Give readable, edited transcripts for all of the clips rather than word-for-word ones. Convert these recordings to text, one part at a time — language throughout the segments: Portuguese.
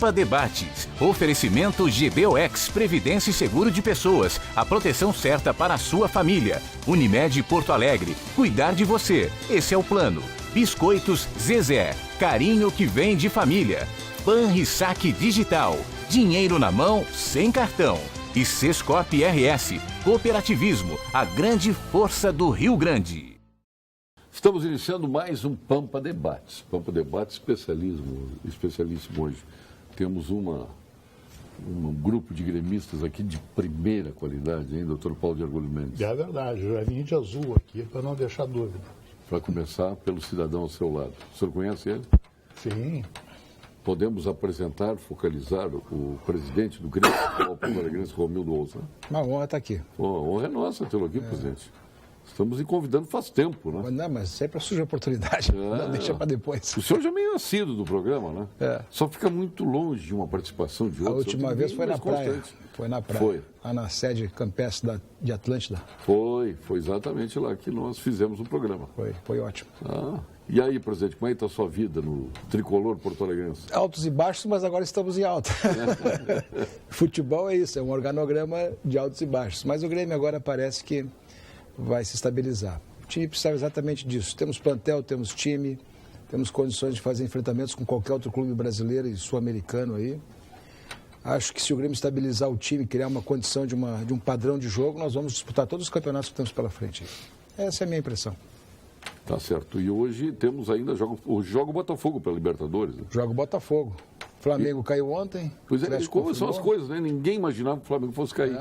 Pampa Debates. Oferecimento GBOX, Previdência e Seguro de Pessoas. A proteção certa para a sua família. Unimed Porto Alegre. Cuidar de você. Esse é o plano. Biscoitos Zezé. Carinho que vem de família. Banrisac Digital. Dinheiro na mão, sem cartão. E Sescop RS. Cooperativismo. A grande força do Rio Grande. Estamos iniciando mais um Pampa Debates. Pampa Debates especialíssimo hoje. Temos um grupo de gremistas aqui de primeira qualidade, hein, doutor Paulo de Argolho Mendes? É verdade, eu vim de azul aqui, para não deixar dúvida. Para começar, pelo cidadão ao seu lado. O senhor conhece ele? Sim. Podemos apresentar, focalizar o presidente do Grêmio, o Porto-Alegrense, Romildo Ouça. Uma honra estar aqui. Honra é nossa tê-lo aqui, presidente. Estamos lhe convidando faz tempo, né? Não, mas sempre surge a oportunidade. Não deixa para depois. O senhor já é meio nascido do programa, né? É. Só fica muito longe de uma participação de outros. A última vez foi na praia. Constante. Foi na praia. Foi. Lá na sede campestre de Atlântida. Foi exatamente lá que nós fizemos o programa. Foi ótimo. E aí, presidente, como é que está a sua vida no tricolor porto-alegrense? Altos e baixos, mas agora estamos em alta. Futebol é isso, é um organograma de altos e baixos. Mas o Grêmio agora parece que vai se estabilizar. O time precisa exatamente disso. Temos plantel, temos time, temos condições de fazer enfrentamentos com qualquer outro clube brasileiro e sul-americano aí. Acho que se o Grêmio estabilizar o time, criar uma condição de um padrão de jogo, nós vamos disputar todos os campeonatos que temos pela frente. Essa é a minha impressão. Tá certo. E hoje temos ainda, joga o Botafogo pela Libertadores. Né? Joga o Botafogo. O Flamengo caiu ontem. Pois é, como são as coisas, né? Ninguém imaginava que o Flamengo fosse cair.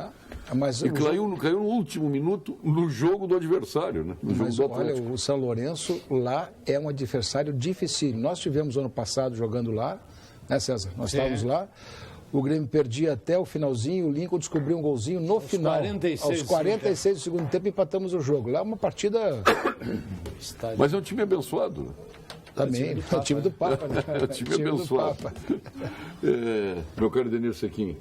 Mas e caiu no último minuto no jogo do adversário, né? No mas jogo do olha, Atlético. o São Lourenço lá é um adversário difícil. Nós tivemos ano passado jogando lá, né, César? Nós estávamos lá. O Grêmio perdia até o finalzinho, o Lincoln descobriu um golzinho no final. 46 aos 46 do segundo tempo empatamos o jogo. Lá é uma partida... Mas é um time abençoado. Também, é o time do Papa, né? É o time abençoado. Meu caro Denir Sequim,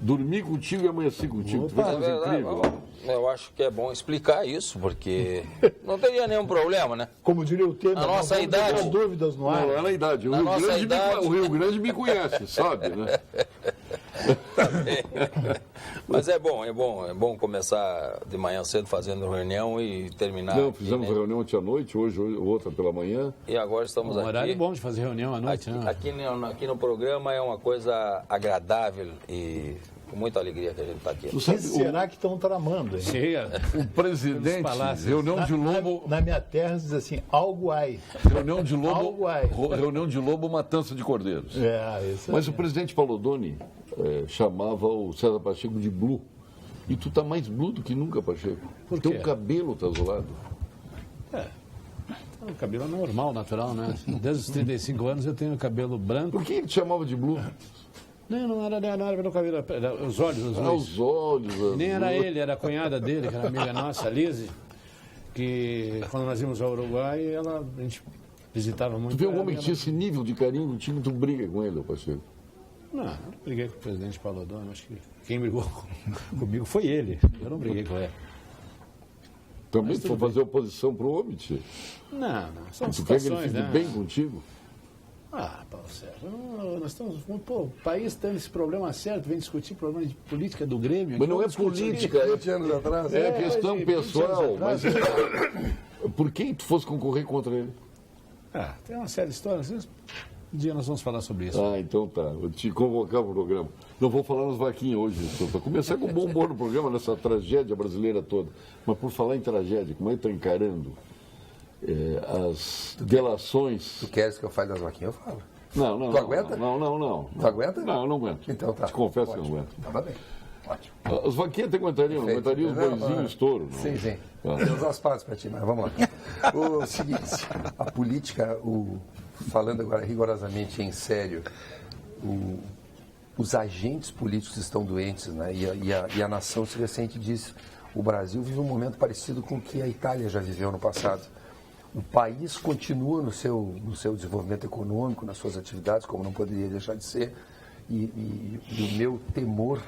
dormir contigo e amanhecer contigo. Tu vê que coisa incrível. Eu acho que é bom explicar isso, porque não teria nenhum problema, né? Como diria o Temer, na nossa idade, dúvidas no ar. Não é na idade. O Rio Grande me conhece, sabe, né? Tá bem. Mas é bom começar de manhã cedo fazendo reunião e terminar. Não, fizemos a reunião ontem à noite, hoje outra pela manhã. E agora estamos aqui. Um horário bom de fazer reunião à noite, né? Aqui no programa é uma coisa agradável e com muita alegria que a gente está aqui. O que será que estão tramando, hein? Chega. O presidente, reunião de lobo... Na minha terra diz assim, algo ai. Reunião de lobo, reunião de lobo, matança de cordeiros. Isso Mas o presidente Palodoni chamava o César Pacheco de Blue. E tu tá mais blue do que nunca, Pacheco. Por quê? Teu cabelo tá azulado. O cabelo é normal, natural, né? Desde os 35 anos eu tenho cabelo branco. Por que ele te chamava de Blue? Não era pelo cabelo, era os olhos. Os olhos. Nem era ele, era a cunhada dele, que era amiga nossa, a Lise, que quando nós íamos ao Uruguai, a gente visitava muito. Tu vê um homem que tinha esse nível de carinho contigo, tu briga com ele, Pacheco? Não briguei com o presidente Palodoni, acho que quem brigou comigo foi ele, eu não briguei com ele. Também tu foi fazer oposição pro homem, tio? Não, são tu quer que ele situações, fique né? bem contigo? Paulo Sérgio, nós estamos... o país tem esse problema certo, vem discutir problema de política do Grêmio. Mas não é política, é 20 anos atrás. É questão pessoal. Mas por que tu fosse concorrer contra ele? Tem uma série de histórias. Um dia nós vamos falar sobre isso. Então tá. Vou te convocar para o programa. Não vou falar nas vaquinhas hoje, para começar com um bom humor no programa, nessa tragédia brasileira toda. Mas por falar em tragédia, como é que está encarando as delações... Tu queres que eu fale das vaquinhas? Eu falo. Não. Tu aguenta? Não. Tu aguenta? Não, eu não aguento. Então tá. Te confesso Ótimo. que eu não aguento. Tá bem. Ótimo. As vaquinhas até aguentariam, não aguentariam os boizinhos estouro. Não. Sim. Tem uns aspas para ti, mas vamos lá. O seguinte, a política, falando agora rigorosamente em sério, os agentes políticos estão doentes, né? E a nação se ressente disso. O Brasil vive um momento parecido com o que a Itália já viveu no passado. O país continua no seu desenvolvimento econômico, nas suas atividades, como não poderia deixar de ser, e o meu temor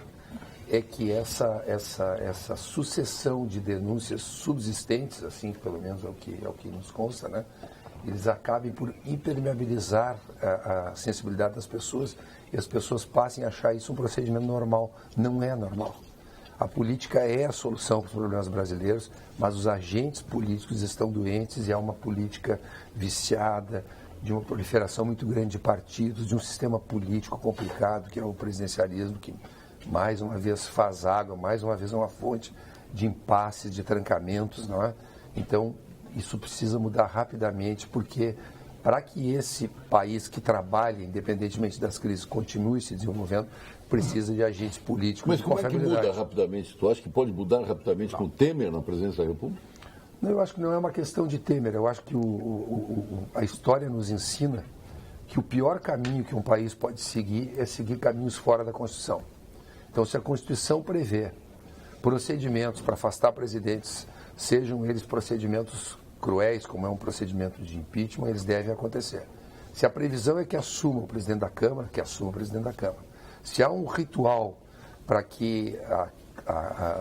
é que essa sucessão de denúncias subsistentes, assim, pelo menos é o que nos consta, né? eles acabem por impermeabilizar a sensibilidade das pessoas e as pessoas passem a achar isso um procedimento normal. Não é normal. A política é a solução para os problemas brasileiros, mas os agentes políticos estão doentes e há uma política viciada, de uma proliferação muito grande de partidos, de um sistema político complicado, que é o presidencialismo, que mais uma vez faz água, mais uma vez é uma fonte de impasses, de trancamentos, não é? Então, isso precisa mudar rapidamente, porque para que esse país que trabalha, independentemente das crises, continue se desenvolvendo, precisa de agentes políticos. Mas como é que muda rapidamente? Tu acha que pode mudar rapidamente com o Temer na presidência da República? Não, eu acho que não é uma questão de Temer. Eu acho que a história nos ensina que o pior caminho que um país pode seguir é seguir caminhos fora da Constituição. Então, se a Constituição prevê procedimentos para afastar presidentes, sejam eles procedimentos cruéis, como é um procedimento de impeachment, eles devem acontecer. Se a previsão é que assuma o presidente da Câmara, que assuma o presidente da Câmara. Se há um ritual para que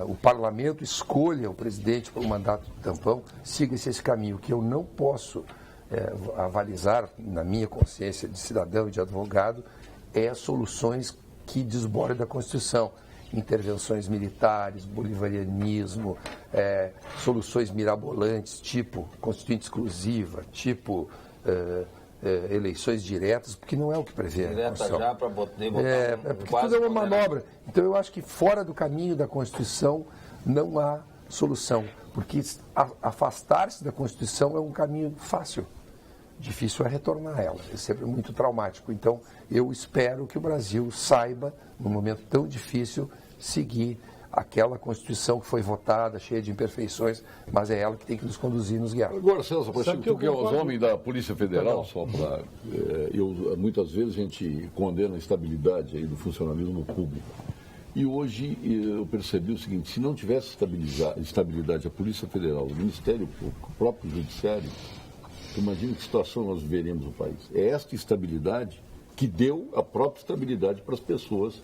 o parlamento escolha o presidente para o mandato tampão, siga-se esse caminho. O que eu não posso avalizar, na minha consciência de cidadão e de advogado, é soluções que desbordem da Constituição. Intervenções militares, bolivarianismo, soluções mirabolantes, tipo constituinte exclusiva, tipo eleições diretas, porque não é o que prevê a Constituição. Já para botar porque tudo é uma manobra. Então eu acho que fora do caminho da Constituição não há solução, porque afastar-se da Constituição é um caminho fácil. Difícil é retornar a ela, é sempre muito traumático. Então, eu espero que o Brasil saiba, num momento tão difícil, seguir aquela Constituição que foi votada, cheia de imperfeições, mas é ela que tem que nos conduzir e nos guiar. Agora, Celso, tu que é os homens da Polícia Federal, só para... muitas vezes a gente condena a estabilidade aí do funcionalismo público. E hoje eu percebi o seguinte, se não tivesse estabilidade a Polícia Federal, o Ministério Público, o próprio Judiciário, imagina que situação nós viveremos no país. É esta estabilidade que deu a própria estabilidade para as pessoas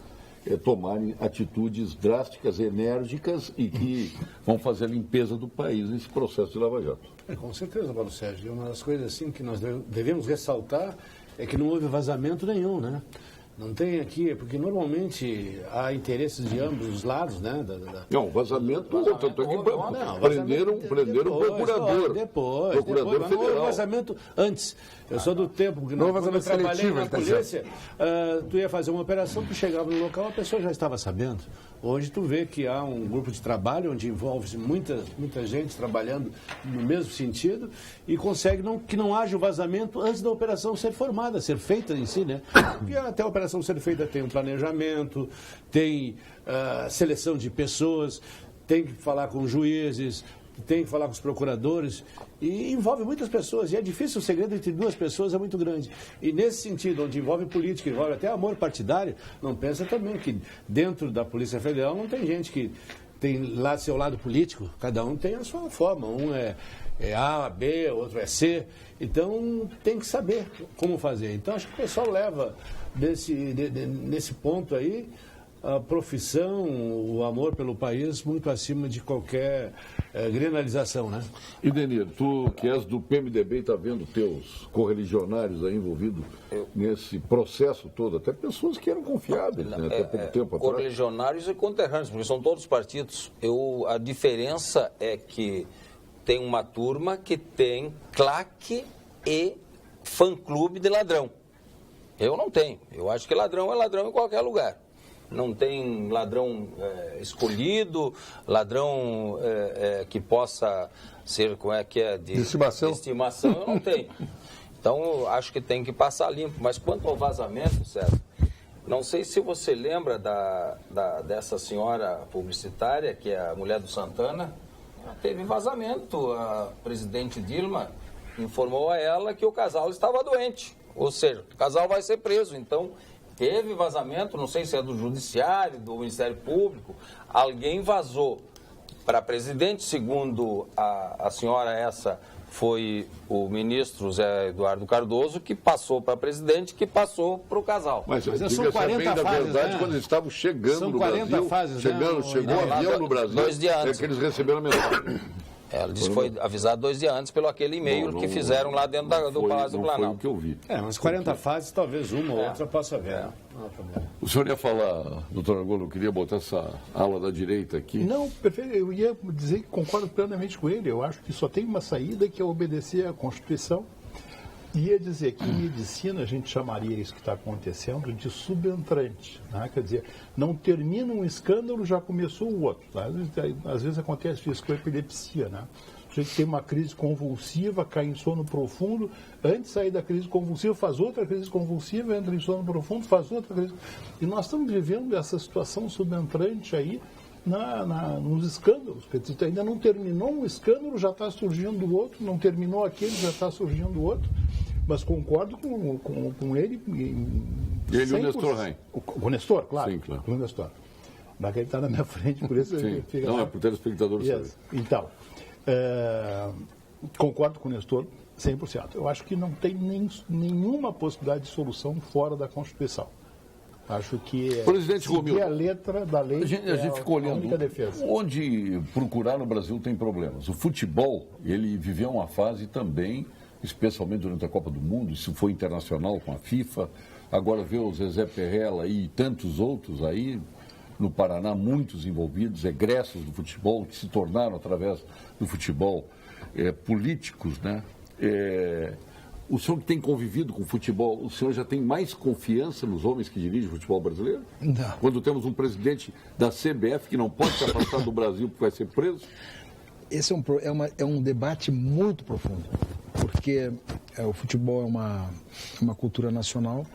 tomarem atitudes drásticas, enérgicas e que vão fazer a limpeza do país nesse processo de Lava Jato. Com certeza, Paulo Sérgio. Uma das coisas assim que nós devemos ressaltar é que não houve vazamento nenhum, né? Não tem aqui, porque normalmente há interesses de ambos os lados, né? Não, vazamento, tanto é que prenderam o procurador. Depois, federal. Não houve vazamento antes. Eu sou do tempo que quando eu trabalhei na polícia, tu ia fazer uma operação, tu chegava no local, a pessoa já estava sabendo. Hoje tu vê que há um grupo de trabalho onde envolve-se muita gente trabalhando no mesmo sentido e consegue que não haja o vazamento antes da operação ser formada, ser feita em si, né? Porque até a operação ser feita tem um planejamento, tem seleção de pessoas, tem que falar com juízes, tem que falar com os procuradores e envolve muitas pessoas. E é difícil, o segredo entre duas pessoas é muito grande. E nesse sentido, onde envolve política, envolve até amor partidário, não pensa também que dentro da Polícia Federal não tem gente que tem lá seu lado político, cada um tem a sua forma. Um é A, B, outro é C. Então tem que saber como fazer. Então acho que o pessoal leva nesse ponto aí a profissão, o amor pelo país muito acima de qualquer grenalização, né? E Denir, tu que és do PMDB e está vendo teus correligionários aí envolvidos nesse processo todo, até pessoas que eram confiáveis, né? Até pouco tempo atrás. Correligionários e conterrâneos, porque são todos partidos. A diferença é que tem uma turma que tem claque e fã-clube de ladrão. Eu não tenho. Eu acho que ladrão é ladrão em qualquer lugar. Não tem ladrão escolhido, ladrão que possa ser, de estimação. Eu não tenho. Então, eu acho que tem que passar limpo. Mas quanto ao vazamento, César, não sei se você lembra dessa senhora publicitária, que é a mulher do Santana, teve vazamento. A presidente Dilma informou a ela que o casal estava doente. Ou seja, o casal vai ser preso. Então, teve vazamento, não sei se é do Judiciário, do Ministério Público, alguém vazou para a presidente, segundo a senhora essa, foi o ministro Zé Eduardo Cardoso, que passou para a presidente, que passou para o casal. Mas são 40 da fases, verdade, né? quando eles estavam chegando São no 40 Brasil, fases, chegou o avião no Brasil, 2 dias antes. que eles receberam a mensagem. Ela disse que foi avisado 2 dias antes pelo aquele e-mail que fizeram lá dentro do Palácio do Planalto. Foi o que eu vi. Mas 40 fases, talvez uma ou outra possa haver. O senhor ia falar, doutor Argolo, eu queria botar essa ala da direita aqui. Não, perfeito. Eu ia dizer que concordo plenamente com ele. Eu acho que só tem uma saída, que é obedecer à Constituição. E ia dizer que em medicina a gente chamaria isso que está acontecendo de subentrante. Né? Quer dizer, não termina um escândalo, já começou o outro. Tá? Às vezes acontece isso com a epilepsia. Né? A gente tem uma crise convulsiva, cai em sono profundo, antes de sair da crise convulsiva, faz outra crise convulsiva, entra em sono profundo, faz outra crise. E nós estamos vivendo essa situação subentrante aí nos escândalos. Quer dizer, ainda não terminou um escândalo, já está surgindo outro, não terminou aquele, já está surgindo outro. Mas concordo com ele. Ele e o Nestor Rein. Com o Nestor, claro. Sim, claro. Com o Nestor. Mas ele está na minha frente, por isso Sim. fica. Não, é para o telespectador saber. Então, concordo com o Nestor 100%. Eu acho que não tem nenhuma possibilidade de solução fora da Constituição. Acho que Presidente Romildo, a letra da lei a gente ficou olhando a única defesa. onde procurar no Brasil tem problemas. O futebol, ele viveu uma fase também, especialmente durante a Copa do Mundo, isso foi internacional com a FIFA, agora vê o Zezé Perrella e tantos outros aí, no Paraná, muitos envolvidos, egressos do futebol, que se tornaram, através do futebol, políticos, né? O senhor que tem convivido com o futebol, o senhor já tem mais confiança nos homens que dirigem o futebol brasileiro? Não. Quando temos um presidente da CBF que não pode se afastar do Brasil porque vai ser preso? Esse é um debate muito profundo, porque o futebol é uma cultura nacional.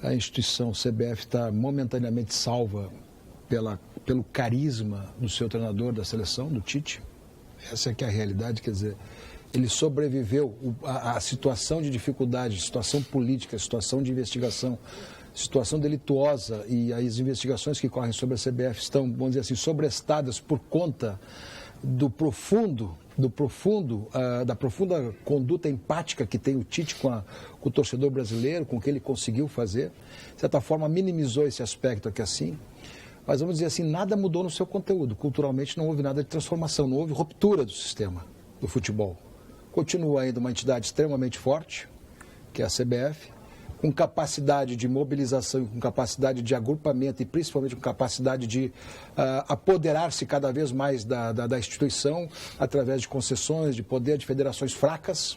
A instituição CBF está momentaneamente salva pelo carisma do seu treinador da seleção, do Tite. Essa é que é a realidade, quer dizer, ele sobreviveu à situação de dificuldade, situação política, situação de investigação, situação delituosa, e as investigações que correm sobre a CBF estão, vamos dizer assim, sobrestadas por conta da profunda conduta empática que tem o Tite com o torcedor brasileiro, com o que ele conseguiu fazer. De certa forma, minimizou esse aspecto aqui assim. Mas vamos dizer assim, nada mudou no seu conteúdo. Culturalmente não houve nada de transformação, não houve ruptura do sistema do futebol. Continua ainda uma entidade extremamente forte, que é a CBF, com capacidade de mobilização, com capacidade de agrupamento e principalmente com capacidade de apoderar-se cada vez mais da instituição através de concessões, de poder de federações fracas.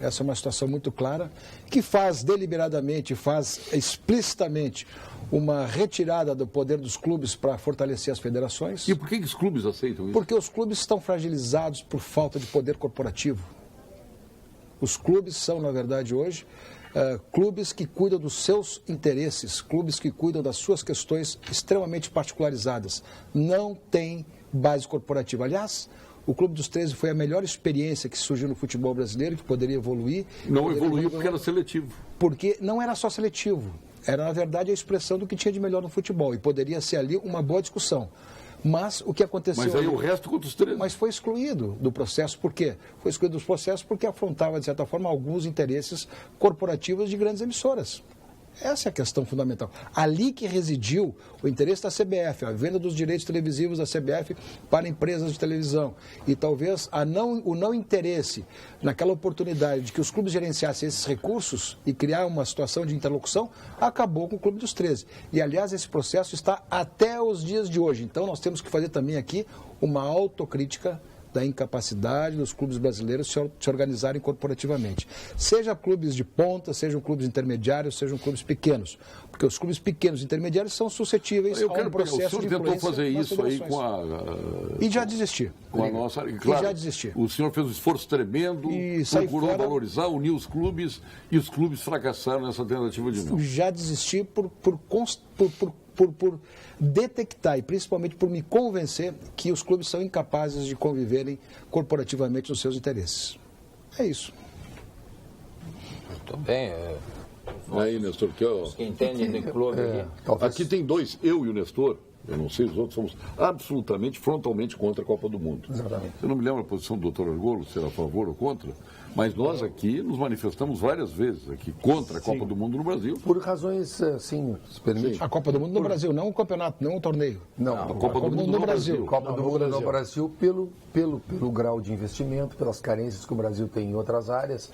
Essa é uma situação muito clara, que faz deliberadamente, faz explicitamente uma retirada do poder dos clubes para fortalecer as federações. E por que os clubes aceitam isso? Porque os clubes estão fragilizados por falta de poder corporativo. Os clubes são, na verdade, hoje, clubes que cuidam dos seus interesses, clubes que cuidam das suas questões extremamente particularizadas. Não tem base corporativa. Aliás, o Clube dos 13 foi a melhor experiência que surgiu no futebol brasileiro, que poderia evoluir. Não evoluiu porque era seletivo. Porque não era só seletivo. Era, na verdade, a expressão do que tinha de melhor no futebol. E poderia ser ali uma boa discussão. Mas o que aconteceu... Mas aí o resto contra os 13. Mas foi excluído do processo. Por quê? Foi excluído dos processos porque afrontava, de certa forma, alguns interesses corporativos de grandes emissoras. Essa é a questão fundamental. Ali que residiu o interesse da CBF, a venda dos direitos televisivos da CBF para empresas de televisão. E talvez o não interesse naquela oportunidade de que os clubes gerenciassem esses recursos e criar uma situação de interlocução, acabou com o Clube dos 13. E, aliás, esse processo está até os dias de hoje. Então, nós temos que fazer também aqui uma autocrítica da incapacidade dos clubes brasileiros se organizarem corporativamente. Seja clubes de ponta, sejam clubes intermediários, sejam clubes pequenos. Porque os clubes pequenos e intermediários são suscetíveis a um processo de influência. O senhor tentou fazer isso aí com E já desistir. Com a nossa... Claro, e já desistir. O senhor fez um esforço tremendo, procurou valorizar, unir os clubes, e os clubes fracassaram nessa tentativa de novo. Já desisti por detectar e principalmente por me convencer que os clubes são incapazes de conviverem corporativamente nos seus interesses. É isso. Muito bem. Aí, Nestor, Os que entendem de clube aqui. Aqui tem dois, eu e o Nestor, eu não sei os outros, somos absolutamente, frontalmente contra a Copa do Mundo. Exatamente. Eu não me lembro a posição do doutor Argolo, se era a favor ou contra, mas nós aqui nos manifestamos várias vezes aqui contra a Copa do Mundo no Brasil. Por razões, sim, se permite. A Copa do Mundo no Brasil, não o campeonato, não o torneio. Não, a Copa do Mundo no Brasil. Copa do Mundo no Brasil pelo grau de investimento, pelas carências que o Brasil tem em outras áreas,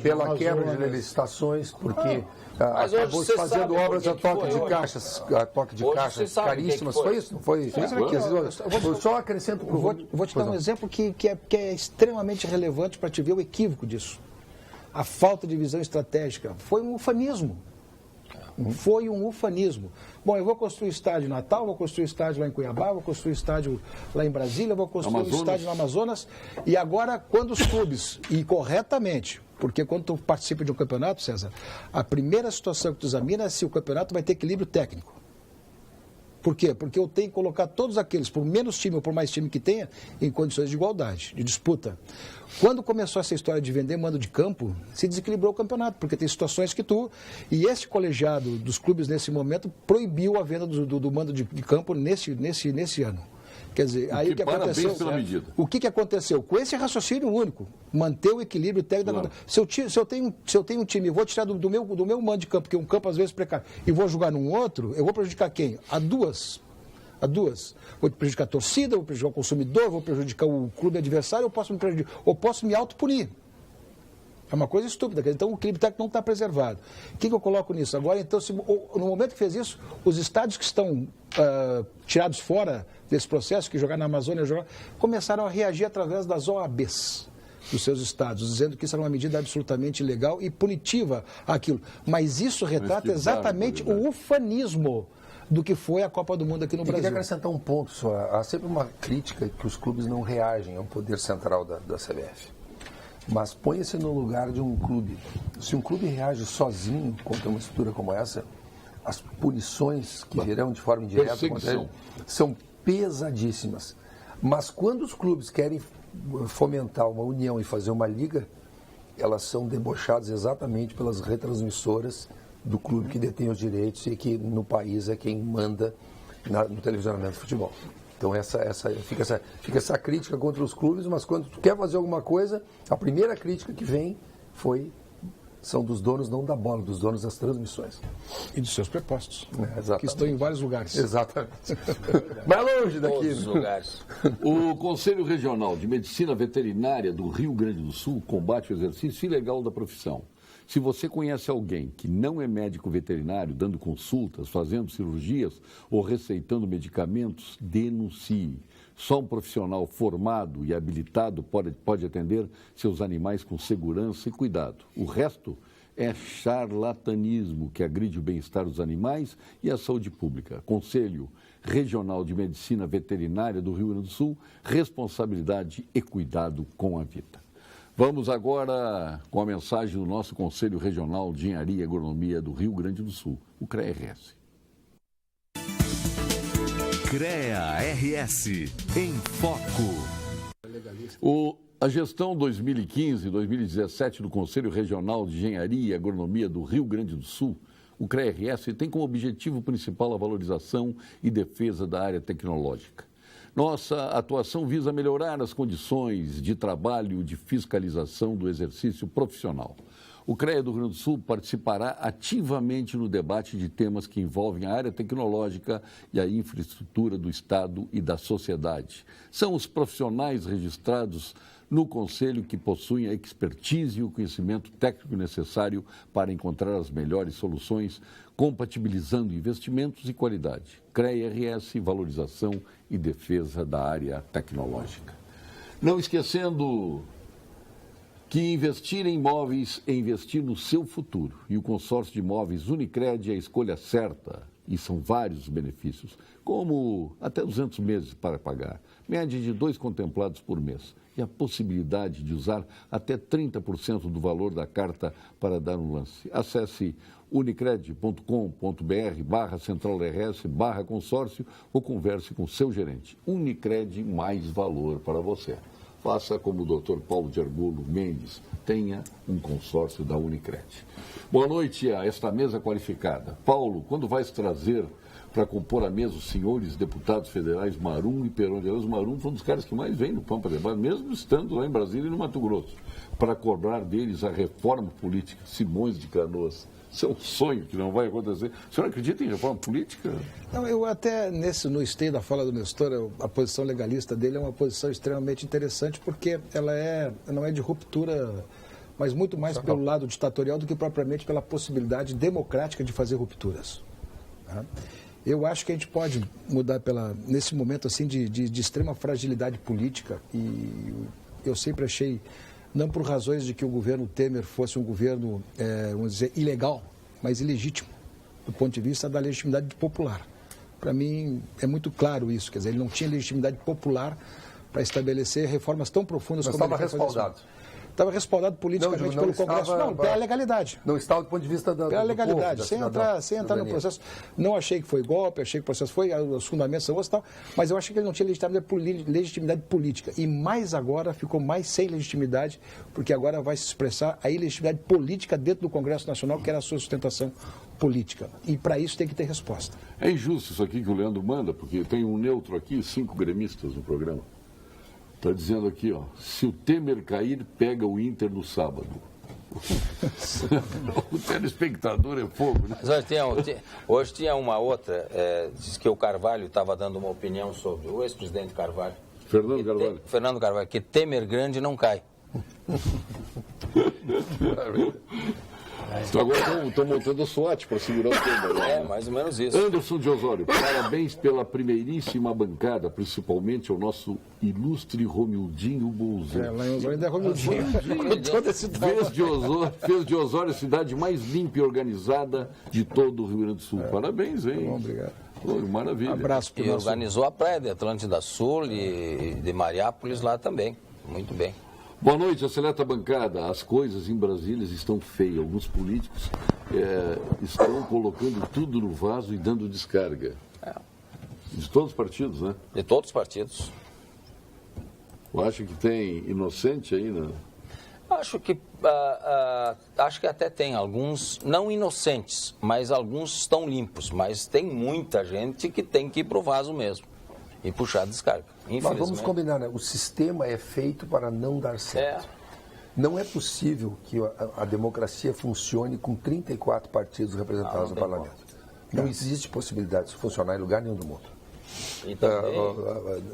pela quebra de licitações, porque acabou se fazendo obras a toque de caixas, caríssimas. Foi isso? Foi só acrescento para o Vou te dar um exemplo que é extremamente relevante para te ver o equívoco disso. A falta de visão estratégica foi um ufanismo. Foi um ufanismo. Bom, eu vou construir estádio em Natal, vou construir estádio lá em Cuiabá, vou construir estádio lá em Brasília, vou construir um estádio no Amazonas. E agora, quando os clubes, e corretamente, porque quando tu participa de um campeonato, César, a primeira situação que tu examina é se o campeonato vai ter equilíbrio técnico. Por quê? Porque eu tenho que colocar todos aqueles, por menos time ou por mais time que tenha, em condições de igualdade, de disputa. Quando começou essa história de vender mando de campo, se desequilibrou o campeonato, porque tem situações que E esse colegiado dos clubes, nesse momento, proibiu a venda do mando de campo nesse ano. Quer dizer, aí o que aconteceu? O que aconteceu? Com esse raciocínio único, manter o equilíbrio técnico. Claro. Se eu tenho um time, eu vou tirar do meu mando de campo, que é um campo às vezes precário, e vou jogar num outro, eu vou prejudicar quem? A duas. Vou prejudicar a torcida, vou prejudicar o consumidor, vou prejudicar o clube adversário, ou posso me autopunir. É uma coisa estúpida. Então, o equilíbrio técnico não está preservado. O que eu coloco nisso? Agora, então, no momento que fez isso, os estádios que estão tirados fora desse processo, que jogar na Amazônia, começaram a reagir através das OABs dos seus estádios, dizendo que isso era uma medida absolutamente ilegal e punitiva àquilo. Mas isso retrata exatamente o ufanismo do que foi a Copa do Mundo aqui no Brasil. Eu queria acrescentar um ponto só. Há sempre uma crítica que os clubes não reagem ao poder central da CBF. Mas ponha-se no lugar de um clube. Se um clube reage sozinho contra uma estrutura como essa, as punições que virão de forma indireta contra ele são pesadíssimas. Mas quando os clubes querem fomentar uma união e fazer uma liga, elas são debochadas exatamente pelas retransmissoras do clube que detém os direitos e que no país é quem manda no televisionamento do futebol. Então fica essa crítica contra os clubes, mas quando tu quer fazer alguma coisa, a primeira crítica que vem são dos donos não da bola, dos donos das transmissões. E dos seus prepostos, que estão em vários lugares. Exatamente. Mais longe daqui. Todos os lugares. O Conselho Regional de Medicina Veterinária do Rio Grande do Sul combate o exercício ilegal da profissão. Se você conhece alguém que não é médico veterinário, dando consultas, fazendo cirurgias ou receitando medicamentos, denuncie. Só um profissional formado e habilitado pode atender seus animais com segurança e cuidado. O resto é charlatanismo que agride o bem-estar dos animais e a saúde pública. Conselho Regional de Medicina Veterinária do Rio Grande do Sul, responsabilidade e cuidado com a vida. Vamos agora com a mensagem do nosso Conselho Regional de Engenharia e Agronomia do Rio Grande do Sul, o CREA-RS. CREA-RS, em foco. A gestão 2015-2017 do Conselho Regional de Engenharia e Agronomia do Rio Grande do Sul, o CREA-RS, tem como objetivo principal a valorização e defesa da área tecnológica. Nossa atuação visa melhorar as condições de trabalho e de fiscalização do exercício profissional. O CREA do Rio Grande do Sul participará ativamente no debate de temas que envolvem a área tecnológica e a infraestrutura do Estado e da sociedade. São os profissionais registrados no Conselho que possuem a expertise e o conhecimento técnico necessário para encontrar as melhores soluções, compatibilizando investimentos e qualidade. CREA-RS, valorização e defesa da área tecnológica. Não esquecendo que investir em imóveis é investir no seu futuro. E o consórcio de imóveis Unicred é a escolha certa. E são vários os benefícios, como até 200 meses para pagar, média de 2 contemplados por mês e a possibilidade de usar até 30% do valor da carta para dar um lance. Acesse unicred.com.br/centralrs/consórcio ou converse com seu gerente. Unicred, mais valor para você. Faça como o Dr. Paulo de Argolo Mendes, tenha um consórcio da Unicred. Boa noite a esta mesa qualificada. Paulo, quando vais trazer para compor a mesa os senhores deputados federais Marum e Perón de Araújo. Marum foi um dos caras que mais vem no Pampa Debate, mesmo estando lá em Brasília e no Mato Grosso, para cobrar deles a reforma política. Simões de Canoas. Isso é um sonho que não vai acontecer. O senhor acredita em reforma política? Não, eu até, no esteio da fala do Nestor, a posição legalista dele é uma posição extremamente interessante, porque ela não é de ruptura, mas muito mais pelo lado ditatorial do que propriamente pela possibilidade democrática de fazer rupturas. Tá? Eu acho que a gente pode mudar nesse momento assim de extrema fragilidade política, e eu sempre achei, não por razões de que o governo Temer fosse um governo, vamos dizer, ilegal, mas ilegítimo, do ponto de vista da legitimidade popular. Para mim, é muito claro isso, quer dizer, ele não tinha legitimidade popular para estabelecer reformas tão profundas como ele estava respaldado. Estava respaldado politicamente pelo Congresso. Não, pela legalidade. Não estava do ponto de vista da legalidade, do povo, sem entrar no processo. Não achei que foi golpe, achei que o processo foi, os fundamentos são outros e tal, mas eu achei que ele não tinha legitimidade política. E mais agora, ficou mais sem legitimidade, porque agora vai se expressar a ilegitimidade política dentro do Congresso Nacional, que era a sua sustentação política. E para isso tem que ter resposta. É injusto isso aqui que o Leandro manda, porque tem um neutro aqui, 5 gremistas no programa. Está dizendo aqui, ó, se o Temer cair, pega o Inter no sábado. O telespectador é fogo, né? Mas hoje tinha uma outra, diz que o Carvalho estava dando uma opinião sobre o ex-presidente Carvalho. Fernando Carvalho, que Temer grande não cai. Então agora estão montando a SWAT para segurar o Temer. Né? Mais ou menos isso. Anderson de Osório, parabéns pela primeiríssima bancada, principalmente ao nosso ilustre Romildinho Bolzano. Lá em Osório ainda é Romildinho. Fez de Osório a cidade mais limpa e organizada de todo o Rio Grande do Sul. Parabéns, hein? Bom, obrigado. Maravilha. Abraço para E organizou a praia de Atlântida Sul e de Mariápolis lá também. Muito bem. Boa noite, excelente bancada. As coisas em Brasília estão feias. Alguns políticos estão colocando tudo no vaso e dando descarga. De todos os partidos, né? De todos os partidos. Eu acho que tem inocente aí, né? Acho que até tem alguns, não inocentes, mas alguns estão limpos. Mas tem muita gente que tem que ir para o vaso mesmo e puxar a descarga. Mas vamos combinar, né? O sistema é feito para não dar certo. Não é possível que a democracia funcione com 34 partidos representados no parlamento. Não existe possibilidade de funcionar em lugar nenhum do mundo. E também...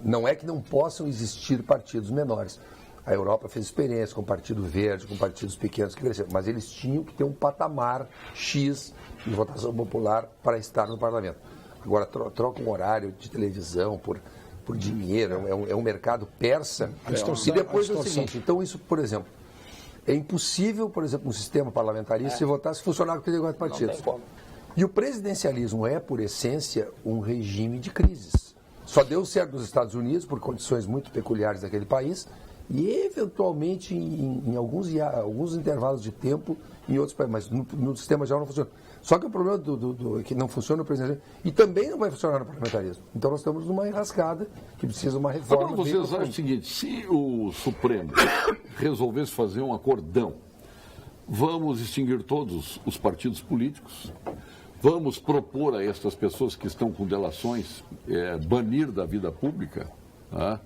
Não é que não possam existir partidos menores. A Europa fez experiência com Partido Verde, com partidos pequenos que cresceram, mas eles tinham que ter um patamar X de votação popular para estar no parlamento. Agora, troca um horário de televisão por dinheiro, é um mercado persa. E depois é o seguinte, então isso, por exemplo, é impossível, por exemplo, um sistema parlamentarista se votar se funcionar com 34 partidos. Não tem como. E o presidencialismo é, por essência, um regime de crises. Só deu certo nos Estados Unidos, por condições muito peculiares daquele país, e eventualmente em alguns intervalos de tempo em outros países, mas no sistema geral não funciona. Só que o problema é que não funciona no presidencialismo e também não vai funcionar no parlamentarismo. Então nós estamos numa enrascada que precisa de uma reforma. Agora vocês acham o seguinte, se o Supremo resolvesse fazer um acordão, vamos extinguir todos os partidos políticos, vamos propor a estas pessoas que estão com delações, banir da vida pública, tá?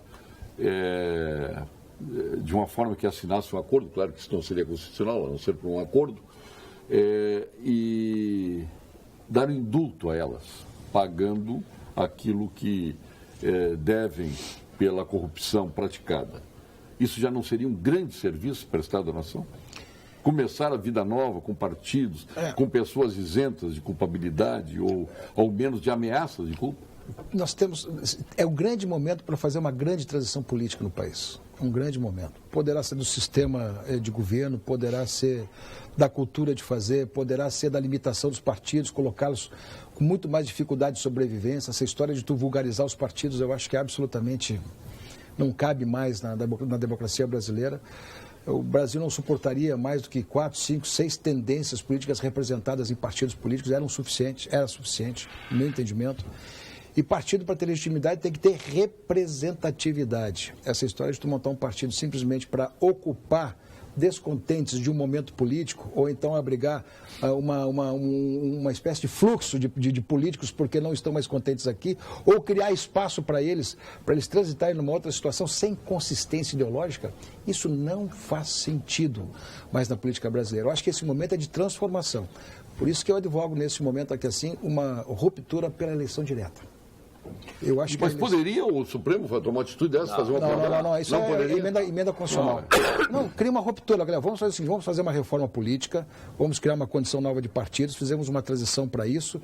De uma forma que assinasse um acordo, claro que isso não seria constitucional, a não ser por um acordo, e dar indulto a elas, pagando aquilo que devem pela corrupção praticada. Isso já não seria um grande serviço prestado à nação? Começar a vida nova com partidos, com pessoas isentas de culpabilidade ou ao menos de ameaças de culpa? É um grande momento para fazer uma grande transição política no país. Um grande momento. Poderá ser do sistema de governo, poderá ser da cultura de fazer, poderá ser da limitação dos partidos, colocá-los com muito mais dificuldade de sobrevivência. Essa história de tu vulgarizar os partidos, eu acho que absolutamente não cabe mais na democracia brasileira. O Brasil não suportaria mais do que 4, 5, 6 tendências políticas representadas em partidos políticos. Era suficiente, no meu entendimento. E partido, para ter legitimidade, tem que ter representatividade. Essa história de tu montar um partido simplesmente para ocupar descontentes de um momento político, ou então abrigar uma espécie de fluxo de políticos porque não estão mais contentes aqui, ou criar espaço para eles transitarem numa outra situação sem consistência ideológica, isso não faz sentido mais na política brasileira. Eu acho que esse momento é de transformação. Por isso que eu advogo nesse momento aqui assim uma ruptura pela eleição direta. Eu acho Mas poderia o Supremo tomar uma atitude dessa, fazer uma Não, isso é emenda constitucional. Não, cria uma ruptura, galera. Vamos fazer assim, vamos fazer uma reforma política, vamos criar uma condição nova de partidos, fizemos uma transição para isso,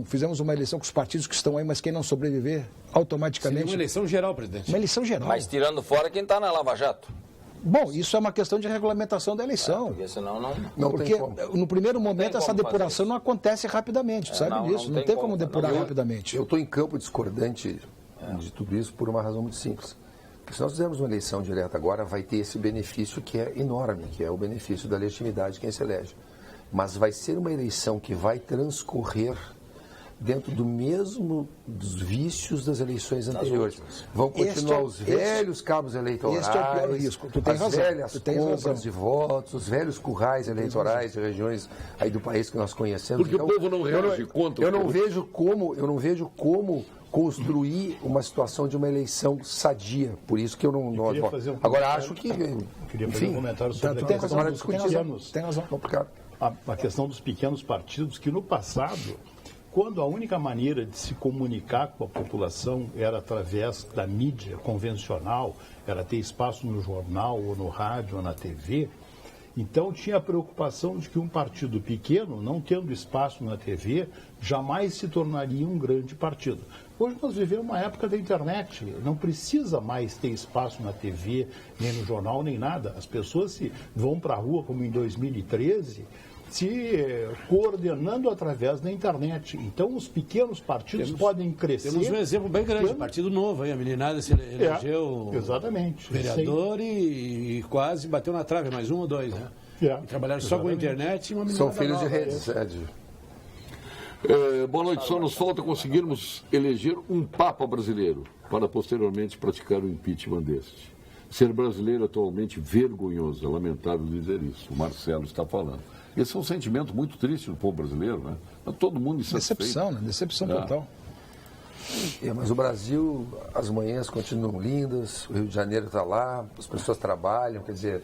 fizemos uma eleição com os partidos que estão aí, mas quem não sobreviver, automaticamente... Seria uma eleição geral, presidente. Uma eleição geral. Mas tirando fora quem está na Lava Jato. Bom, isso é uma questão de regulamentação da eleição. Porque senão não porque no primeiro momento essa depuração não acontece rapidamente, tu sabe disso? Não tem como depurar rapidamente. Eu estou em campo discordante de tudo isso por uma razão muito simples. Porque se nós fizermos uma eleição direta agora, vai ter esse benefício que é enorme, que é o benefício da legitimidade de quem se elege. Mas vai ser uma eleição que vai transcorrer dentro do mesmo dos vícios das eleições anteriores. Vão continuar os velhos cabos eleitorais, este é o pior risco. Tu tens as razão. velhas compras de votos, os velhos currais eleitorais de regiões aí do país que nós conhecemos. Porque então, o povo não reage contra. Eu não vejo como construir uma situação de uma eleição sadia. Por isso que eu não agora acho que queria fazer um comentário sobre a questão dos pequenos. Tem razão. A questão dos pequenos partidos, que no passado, quando a única maneira de se comunicar com a população era através da mídia convencional, era ter espaço no jornal, ou no rádio, ou na TV, então tinha a preocupação de que um partido pequeno, não tendo espaço na TV, jamais se tornaria um grande partido. Hoje nós vivemos uma época da internet, não precisa mais ter espaço na TV, nem no jornal, nem nada. As pessoas vão para a rua, como em 2013, se coordenando através da internet. Então, os pequenos partidos podem crescer. Temos um exemplo bem grande, Partido Novo, aí, a meninada se elegeu exatamente, vereador e quase bateu na trave, mais um ou dois, né? E trabalharam só com a internet e uma meninada são filhos de redes, boa noite, só nos falta conseguirmos eleger um Papa brasileiro para posteriormente praticar o impeachment deste. Ser brasileiro atualmente vergonhoso, é lamentável dizer isso, o Marcelo está falando. Esse é um sentimento muito triste do povo brasileiro, né? Todo mundo insatisfeito. Decepção, né? Decepção total. Mas o Brasil, as manhãs continuam lindas, o Rio de Janeiro está lá, as pessoas trabalham, quer dizer,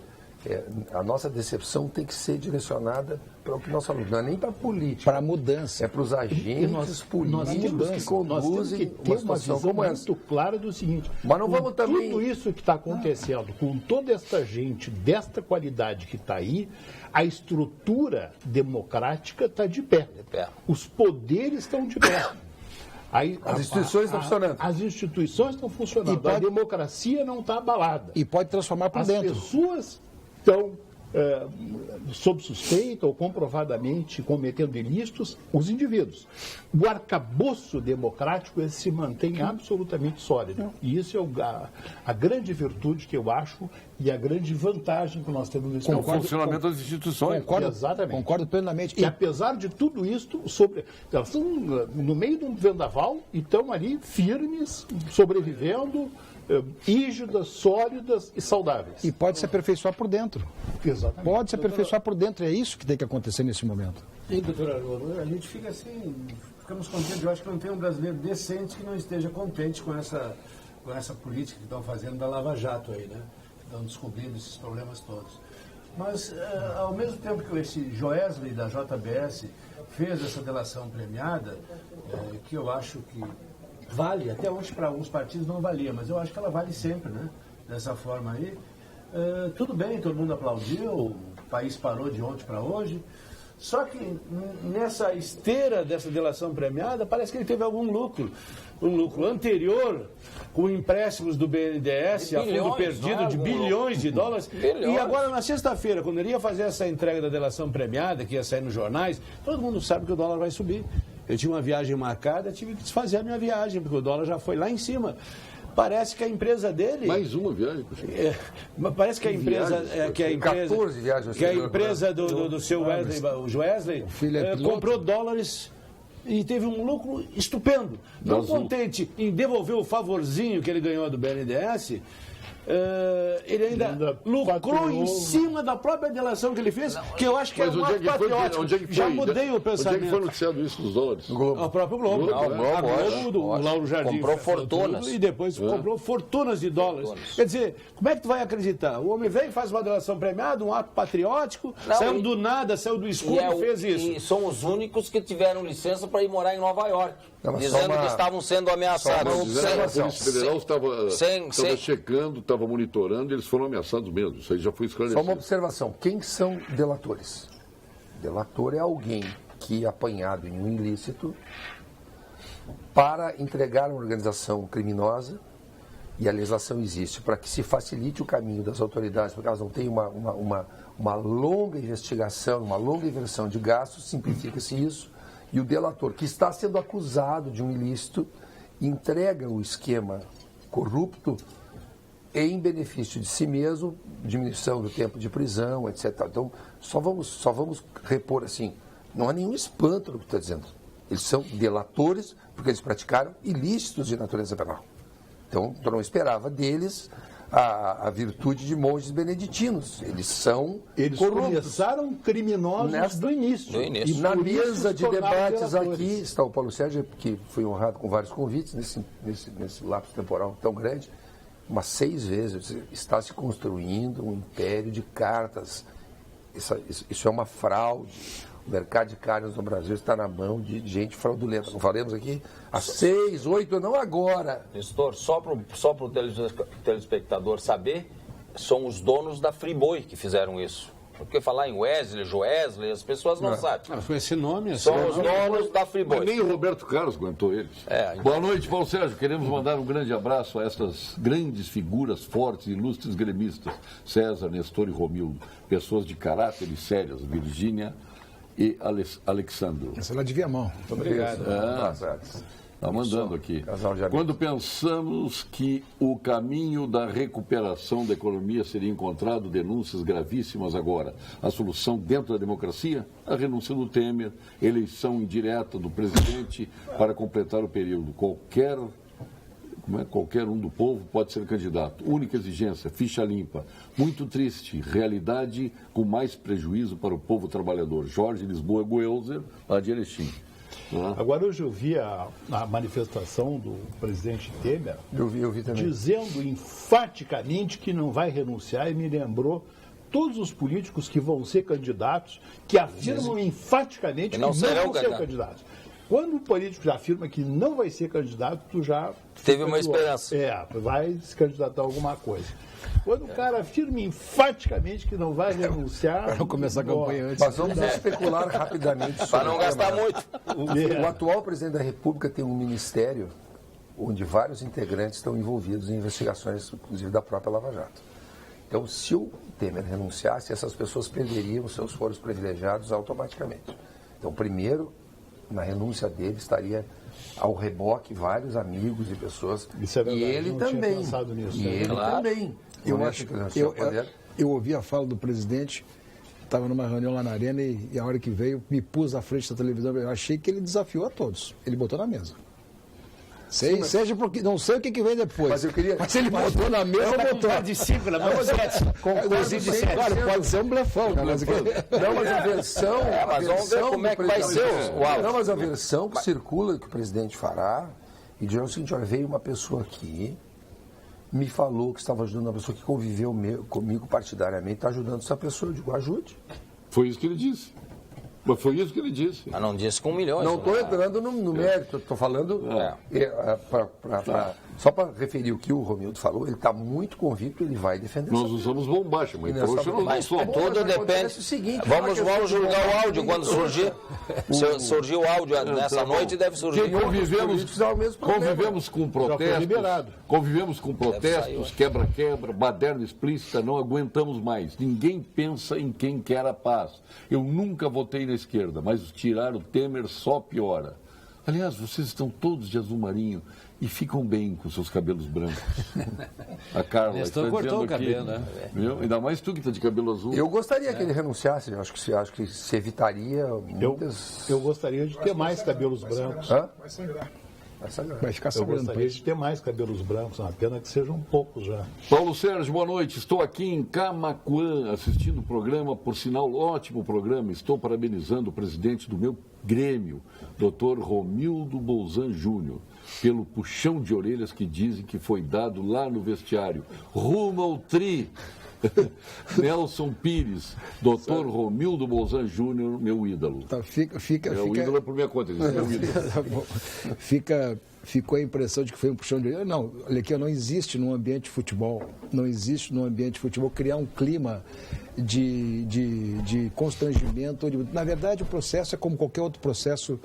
a nossa decepção tem que ser direcionada para o que nós falamos, não é nem para a política. Para a mudança. É para os agentes políticos que conduzem uma situação como essa. Muito clara do seguinte, mas não vamos também... tudo isso que está acontecendo, com toda esta gente desta qualidade que está aí, a estrutura democrática está de pé. Os poderes estão de pé. As instituições estão funcionando. As instituições estão funcionando. A democracia não está abalada. E pode transformar por dentro. As pessoas estão sob suspeita ou comprovadamente cometendo ilícitos, os indivíduos. O arcabouço democrático se mantém absolutamente sólido. E isso é a grande virtude que eu acho e a grande vantagem que nós temos nesse momento. O funcionamento das instituições. Concordo plenamente. E apesar de tudo isso, elas estão no meio de um vendaval e estão ali firmes, sobrevivendo, rígidas, sólidas e saudáveis. E pode se aperfeiçoar por dentro. Exatamente. Pode se aperfeiçoar por dentro. É isso que tem que acontecer nesse momento. E, doutor Haroldo, a gente fica assim, ficamos contentes. Eu acho que não tem um brasileiro decente que não esteja contente com essa política que estão fazendo da Lava Jato aí, né? Estão descobrindo esses problemas todos. Mas, ao mesmo tempo que esse Joesley da JBS fez essa delação premiada, que eu acho que vale, até hoje para alguns partidos não valia, mas eu acho que ela vale sempre, né? Dessa forma aí. Tudo bem, todo mundo aplaudiu, o país parou de ontem para hoje. Só que nessa esteira dessa delação premiada, parece que ele teve algum lucro. Um lucro anterior, com empréstimos do BNDES, a fundo perdido de bilhões de dólares. E agora, na sexta-feira, quando ele ia fazer essa entrega da delação premiada, que ia sair nos jornais, todo mundo sabe que o dólar vai subir. Eu tinha uma viagem marcada, tive que desfazer a minha viagem, porque o dólar já foi lá em cima. Parece que a empresa dele... Mais uma viagem? Parece que a empresa... 14 viagens. Que a empresa do seu Wesley comprou dólares e teve um lucro estupendo. Não contente em devolver o favorzinho que ele ganhou do BNDES, ele ainda lucrou em cima da própria delação que ele fez, que eu acho que é um ato patriótico. Já mudei o pensamento. Onde é que foi noticiado isso nos dólares? O próprio Globo. O Lauro Jardim comprou fortunas. E depois comprou fortunas de dólares. Quer dizer, como é que tu vai acreditar? O homem vem e faz uma delação premiada, um ato patriótico, saiu do nada, saiu do escuro e fez isso. E são os únicos que tiveram licença para ir morar em Nova York, dizendo que estavam sendo ameaçados. A Polícia Federal estava checando, estava monitorando, e eles foram ameaçados mesmo. Isso aí já foi esclarecido. Só uma observação. Quem são delatores? Delator é alguém que, apanhado em um ilícito, para entregar uma organização criminosa, e a legislação existe para que se facilite o caminho das autoridades, porque elas não têm uma longa investigação, uma longa inversão de gastos, simplifica-se isso, e o delator que está sendo acusado de um ilícito entrega o esquema corrupto em benefício de si mesmo, diminuição do tempo de prisão, etc. Então, só vamos repor assim, não há nenhum espanto no que está dizendo. Eles são delatores porque eles praticaram ilícitos de natureza penal. Então, eu não esperava deles a virtude de monges beneditinos. Eles são Eles corruptos. Começaram criminosos do início. E na mesa de debates aqui está o Paulo Sérgio, que foi honrado com vários convites nesse lapso temporal tão grande, umas 6 vezes. Está se construindo um império de cartas. Isso é uma fraude. O mercado de carnes no Brasil está na mão de gente fraudulenta. Não falamos aqui há 6, 8, não agora. Nestor, só para o telespectador saber, são os donos da Friboi que fizeram isso. Porque falar em Wesley, Joesley, as pessoas não sabem. Foi esse nome? São os donos da Friboi. Mas nem o Roberto Carlos aguentou eles. Boa noite, Paulo Sérgio. Queremos mandar um grande abraço a essas grandes figuras fortes e ilustres gremistas. César, Nestor e Romildo. Pessoas de caráter e sérias. Virgínia e Alexandro. Essa ela devia a mão. Muito obrigado. Está mandando aqui. Quando pensamos que o caminho da recuperação da economia seria encontrado, denúncias gravíssimas agora. A solução dentro da democracia? A renúncia do Temer, eleição indireta do presidente para completar o período. Qualquer um do povo pode ser candidato. Única exigência, ficha limpa. Muito triste, realidade com mais prejuízo para o povo trabalhador. Jorge Lisboa Goelzer, lá de Erechim. Agora, hoje eu vi a manifestação do presidente Temer eu vi também, dizendo enfaticamente que não vai renunciar, e me lembrou todos os políticos que vão ser candidatos, que afirmam enfaticamente que não vão ser candidatos. Quando o político já afirma que não vai ser candidato, tu já... Teve uma esperança. Vai se candidatar a alguma coisa. Quando o cara afirma enfaticamente que não vai renunciar... Para não começar a campanha antes. Mas vamos especular rapidamente. Para não gastar muito. O atual presidente da República tem um ministério onde vários integrantes estão envolvidos em investigações, inclusive da própria Lava Jato. Então, se o Temer renunciasse, essas pessoas perderiam seus foros privilegiados automaticamente. Então, primeiro, na renúncia dele estaria ao reboque vários amigos e pessoas. Isso é verdade, e ele também. Nisso, e ele também. Eu ouvi a fala do presidente, estava numa reunião lá na Arena e a hora que veio, me pus à frente da televisão. Eu achei que ele desafiou a todos. Ele botou na mesa. Seja porque não sei o que vem depois. Mas ele botou na mesa, botou. De 5, na mão 7. Claro, pode ser um blefão. Não, mas a versão. Mas vamos ver como é que vai ser o áudio. Não, mas a versão que circula, que o presidente fará, e diz o seguinte: olha, veio uma pessoa aqui, me falou que estava ajudando uma pessoa que conviveu comigo partidariamente, está ajudando essa pessoa. Eu digo, ajude. Foi isso que ele disse. Mas foi isso que ele disse. Mas não disse com milhões. Não estou entrando no mérito, estou falando só para referir o que o Romildo falou, ele está muito convicto, ele vai defender. Nós usamos bombacha, mas tudo depende. Vamos julgar o áudio quando surgir. Se surgir o áudio nessa noite, deve surgir. Convivemos com protestos, quebra-quebra, baderna explícita, não aguentamos mais. Ninguém pensa em quem quer a paz. Eu nunca votei na esquerda, mas tirar o Temer só piora. Aliás, vocês estão todos de azul marinho e ficam bem com seus cabelos brancos. A Carla está dizendo aqui, né? Ainda mais tu que está de cabelo azul. Eu gostaria que ele renunciasse, acho que se evitaria muitas... Eu gostaria de ter mais cabelos brancos. Hã? Vai ficar Eu sagrando. gostaria de ter mais cabelos brancos, uma pena que sejam poucos já. Paulo Sérgio, boa noite. Estou aqui em Camaquã assistindo o programa, por sinal, ótimo programa. Estou parabenizando o presidente do meu Grêmio, Dr. Romildo Bolzan Júnior, pelo puxão de orelhas que dizem que foi dado lá no vestiário. Rumo ao tri. Nelson Pires, Dr. Romildo Bolzan Júnior, meu ídolo. Tá, O ídolo é por minha conta, ele é meu ídolo. Tá bom. Ficou a impressão de que foi um puxão de orelha. Não, olha aqui, não existe num ambiente de futebol, criar um clima de constrangimento. Na verdade, o processo é como qualquer outro processo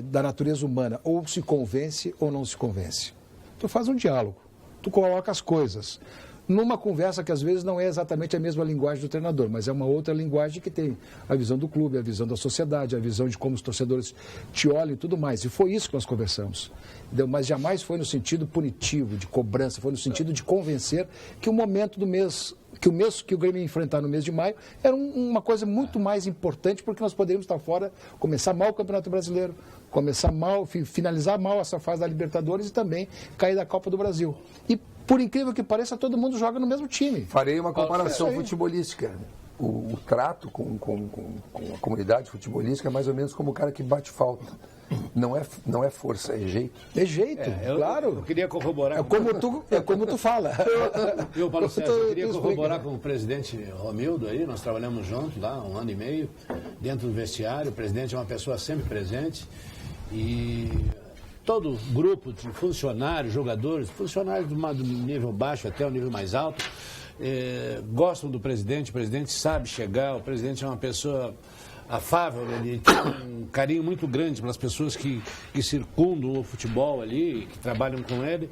da natureza humana. Ou se convence ou não se convence. Tu faz um diálogo, tu coloca as coisas numa conversa que às vezes não é exatamente a mesma linguagem do treinador, mas é uma outra linguagem que tem a visão do clube, a visão da sociedade, a visão de como os torcedores te olham e tudo mais. E foi isso que nós conversamos. Entendeu? Mas jamais foi no sentido punitivo, de cobrança, foi no sentido de convencer que o momento do mês, que o Grêmio ia enfrentar no mês de maio, era uma coisa muito mais importante, porque nós poderíamos estar fora, começar mal o Campeonato Brasileiro, começar mal, finalizar mal essa fase da Libertadores e também cair da Copa do Brasil. E por incrível que pareça, todo mundo joga no mesmo time. Farei uma comparação futebolística. O trato com a comunidade futebolística é mais ou menos como o cara que bate falta. Não é força, é jeito. É jeito, claro. Eu queria corroborar. É como tu fala. Paulo Sérgio, eu queria corroborar com o presidente Romildo aí, nós trabalhamos juntos lá 1 ano e meio, dentro do vestiário. O presidente é uma pessoa sempre presente e todo grupo de funcionários, jogadores, funcionários do nível baixo até o nível mais alto, gostam do presidente. O presidente sabe chegar, o presidente é uma pessoa afável, ele tem um carinho muito grande pelas pessoas que circundam o futebol ali, que trabalham com ele.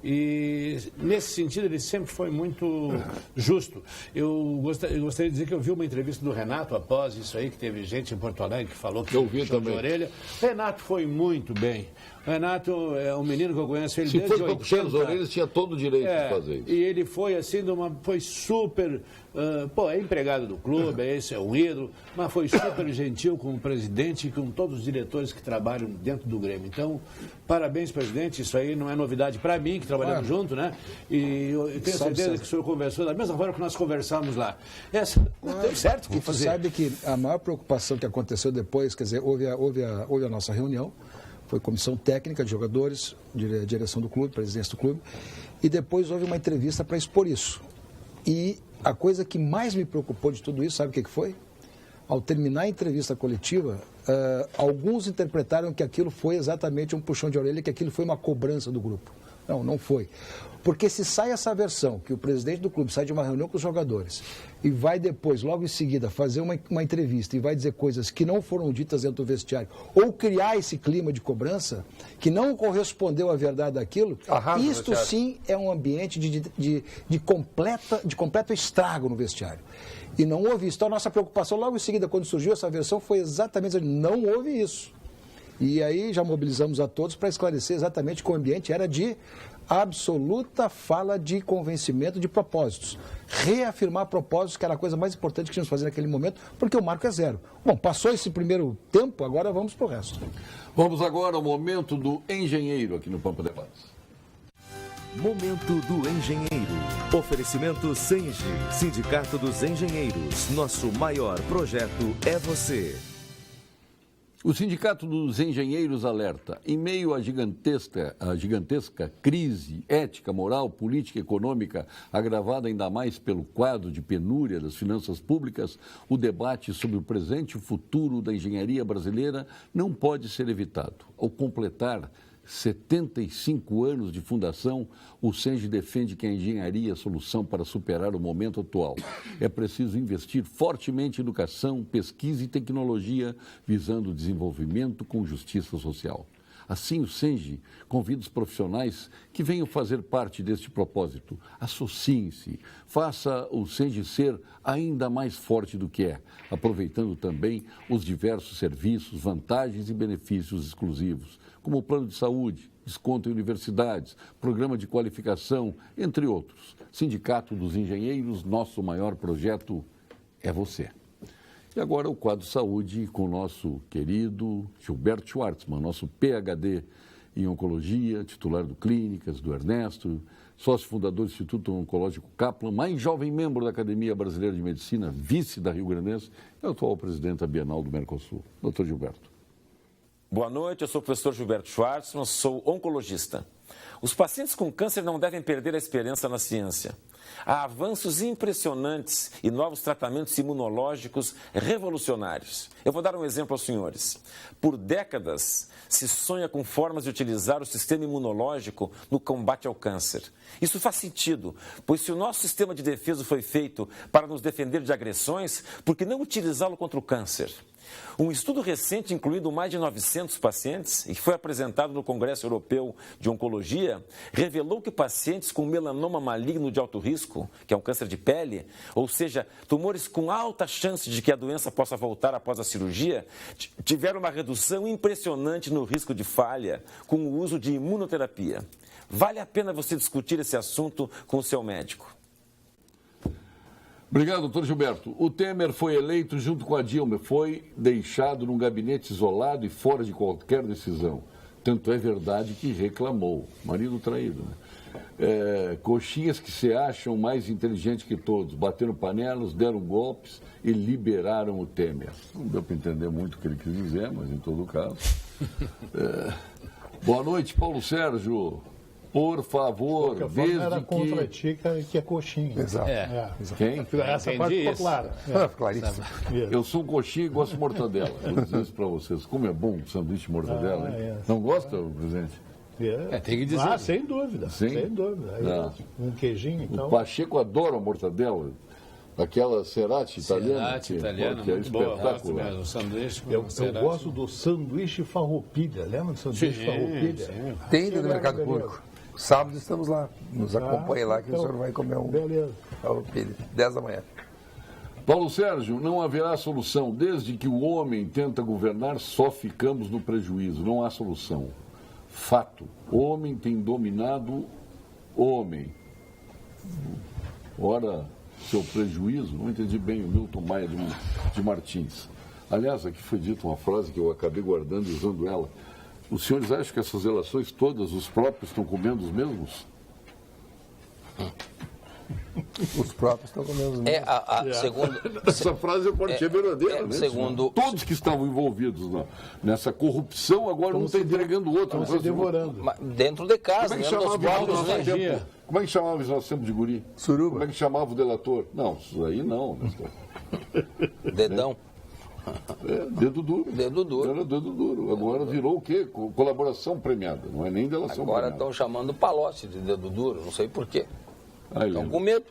E, nesse sentido, ele sempre foi muito justo. Eu gostaria de dizer que eu vi uma entrevista do Renato após isso aí, que teve gente em Porto Alegre que falou que eu vi também. De orelha. Renato foi muito bem. Renato é um menino que eu conheço ele desde 80. Se foi para puxar as orelhas, tinha todo o direito de fazer isso. E ele foi assim, foi super... é empregado do clube, esse é um ídolo, mas foi super gentil com o presidente e com todos os diretores que trabalham dentro do Grêmio. Então, parabéns, presidente. Isso aí não é novidade para mim, que trabalhamos junto, né? E eu tenho certeza que o senhor conversou da mesma forma que nós conversamos lá. Deu certo que fazer. Você sabe que a maior preocupação que aconteceu depois, quer dizer, houve a nossa reunião, foi comissão técnica de jogadores, direção do clube, presidência do clube, e depois houve uma entrevista para expor isso. E a coisa que mais me preocupou de tudo isso, sabe o que foi? Ao terminar a entrevista coletiva, alguns interpretaram que aquilo foi exatamente um puxão de orelha, que aquilo foi uma cobrança do grupo. Não foi. Porque se sai essa versão, que o presidente do clube sai de uma reunião com os jogadores e vai depois, logo em seguida, fazer uma entrevista e vai dizer coisas que não foram ditas dentro do vestiário, ou criar esse clima de cobrança que não correspondeu à verdade daquilo, isto sim é um ambiente de completo estrago no vestiário. E não houve isso. Então, a nossa preocupação logo em seguida, quando surgiu essa versão, foi exatamente dizer, não houve isso. E aí já mobilizamos a todos para esclarecer exatamente que o ambiente era de absoluta fala de convencimento de propósitos. Reafirmar propósitos, que era a coisa mais importante que tínhamos que fazer naquele momento, porque o marco é 0. Bom, passou esse primeiro tempo, agora vamos para o resto. Vamos agora ao momento do engenheiro aqui no Pampa Debates. Momento do engenheiro. Oferecimento Senge, Sindicato dos Engenheiros. Nosso maior projeto é você. O Sindicato dos Engenheiros alerta, em meio à gigantesca crise ética, moral, política e econômica, agravada ainda mais pelo quadro de penúria das finanças públicas, o debate sobre o presente e o futuro da engenharia brasileira não pode ser evitado. Ao completar 75 anos de fundação, o Senge defende que a engenharia é a solução para superar o momento atual. É preciso investir fortemente em educação, pesquisa e tecnologia, visando o desenvolvimento com justiça social. Assim, o Senge convida os profissionais que venham fazer parte deste propósito. Associem-se, faça o Senge ser ainda mais forte do que é, aproveitando também os diversos serviços, vantagens e benefícios exclusivos, como o plano de saúde, desconto em universidades, programa de qualificação, entre outros. Sindicato dos Engenheiros, nosso maior projeto é você. E agora o quadro Saúde com o nosso querido Gilberto Schwartzman, nosso PhD em oncologia, titular do Clínicas, do Ernesto, sócio fundador do Instituto Oncológico Kaplan, mais jovem membro da Academia Brasileira de Medicina, vice da Rio Grandense e atual presidente da Bienal do Mercosul. Doutor Gilberto. Boa noite, eu sou o professor Gilberto Schwartzman, sou oncologista. Os pacientes com câncer não devem perder a esperança na ciência. Há avanços impressionantes e novos tratamentos imunológicos revolucionários. Eu vou dar um exemplo aos senhores. Por décadas, se sonha com formas de utilizar o sistema imunológico no combate ao câncer. Isso faz sentido, pois se o nosso sistema de defesa foi feito para nos defender de agressões, por que não utilizá-lo contra o câncer? Um estudo recente, incluindo mais de 900 pacientes, e que foi apresentado no Congresso Europeu de Oncologia, revelou que pacientes com melanoma maligno de alto risco, que é um câncer de pele, ou seja, tumores com alta chance de que a doença possa voltar após a cirurgia, tiveram uma redução impressionante no risco de falha com o uso de imunoterapia. Vale a pena você discutir esse assunto com o seu médico. Obrigado, doutor Gilberto. O Temer foi eleito junto com a Dilma, foi deixado num gabinete isolado e fora de qualquer decisão. Tanto é verdade que reclamou. Marido traído, né? Coxinhas que se acham mais inteligentes que todos, bateram panelas, deram golpes e liberaram o Temer. Não deu para entender muito o que ele quis dizer, mas em todo caso. Boa noite, Paulo Sérgio. Por favor, desde era que... contra ti que é coxinha. Exato. Quem? Essa parte ficou clara. Claríssimo. Eu sou um coxinha e gosto de mortadela. Vou dizer isso para vocês. Como é bom o sanduíche de mortadela, hein? Não gosta, presidente? Tem que dizer. Sem dúvida. Sim? Sem dúvida. Aí, um queijinho, então. O Pacheco adora a mortadela. Aquela Cerati italiana. Cerati italiana, que é muito boa. espetacular. O sanduíche Eu gosto do sanduíche farroupilha. Lembra do sanduíche farroupilha? Tem no mercado público. Sábado estamos lá. Nos acompanhe lá que o senhor vai comer um. Beleza. 10 da manhã. Paulo Sérgio, não haverá solução. Desde que o homem tenta governar, só ficamos no prejuízo. Não há solução. Fato. O homem tem dominado o homem. Ora, seu prejuízo, não entendi bem o Milton Maia de Martins. Aliás, aqui foi dita uma frase que eu acabei guardando e usando ela. Os senhores acham que essas relações todas, os próprios estão comendo os mesmos? Os próprios estão comendo os mesmos. Segundo, essa frase pode ser verdadeira, né? Segundo, todos que estavam envolvidos nessa corrupção, agora um está entregando o outro. Estão se devorando. Dentro de casa, Como é que dentro dos chamava blocos, né? Como é que chamava isso nosso tempo de guri? Suruba. Como é que chamava o delator? Não, isso aí não. Dedão. Dedo duro. Dedo duro. Era dedo duro. Agora virou o quê? Colaboração premiada. Não é nem delação Agora premiada. estão chamando Palocci de dedo duro, não sei porquê. Estão com medo.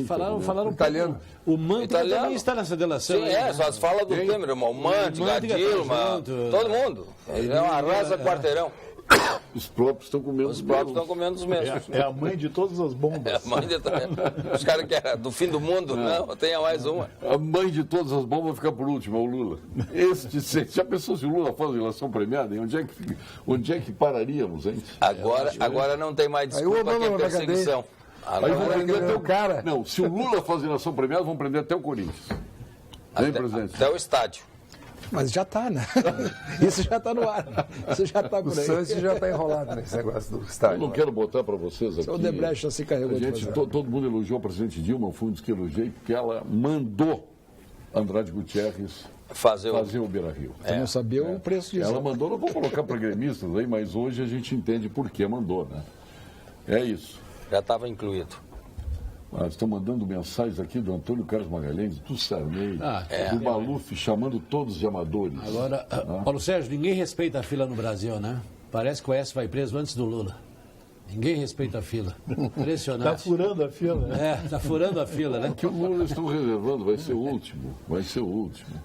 Falaram italiano. O Mantega também está nessa delação. Sim, só se fala do Temer, irmão. O Mantega, a Dilma, todo mundo. Ele é uma arrasa quarteirão. Os próprios estão comendo os próprios estão comendo os mesmos. É a mãe de todas as bombas. É a mãe de os caras que eram do fim do mundo, não, tenha mais uma. A mãe de todas as bombas vai ficar por último, é o Lula. Já pensou se o Lula faz relação premiada? E onde é que pararíamos, hein? Agora não tem mais desculpa que é perseguição. Aí vão prender até o cara. Não, se o Lula faz relação premiada, vão prender até o Corinthians. Presidente? Até o estádio. Mas já está, né? Isso já está no ar. Isso já está por aí. O Santos já está enrolado nesse negócio do estádio. Eu não quero botar para vocês aqui. O Odebrecht já se carregou de fazer. Todo mundo elogiou a presidente Dilma, eu fui um dos que elogiei, porque ela mandou Andrade Gutierrez fazer o Beira-Rio. Eu não sabia o preço disso. Ela mandou, não vou colocar para gremistas aí, mas hoje a gente entende por que mandou, né? É isso. Já estava incluído. Estão mandando mensagens aqui do Antônio Carlos Magalhães, do Sarney, do Maluf, chamando todos de amadores. Agora, Paulo Sérgio, ninguém respeita a fila no Brasil, né? Parece que o Oeste vai preso antes do Lula. Ninguém respeita a fila. Impressionante. Está furando a fila, né? Está furando a fila, né? Que o Lula estão reservando, vai ser o último. Vai ser o último.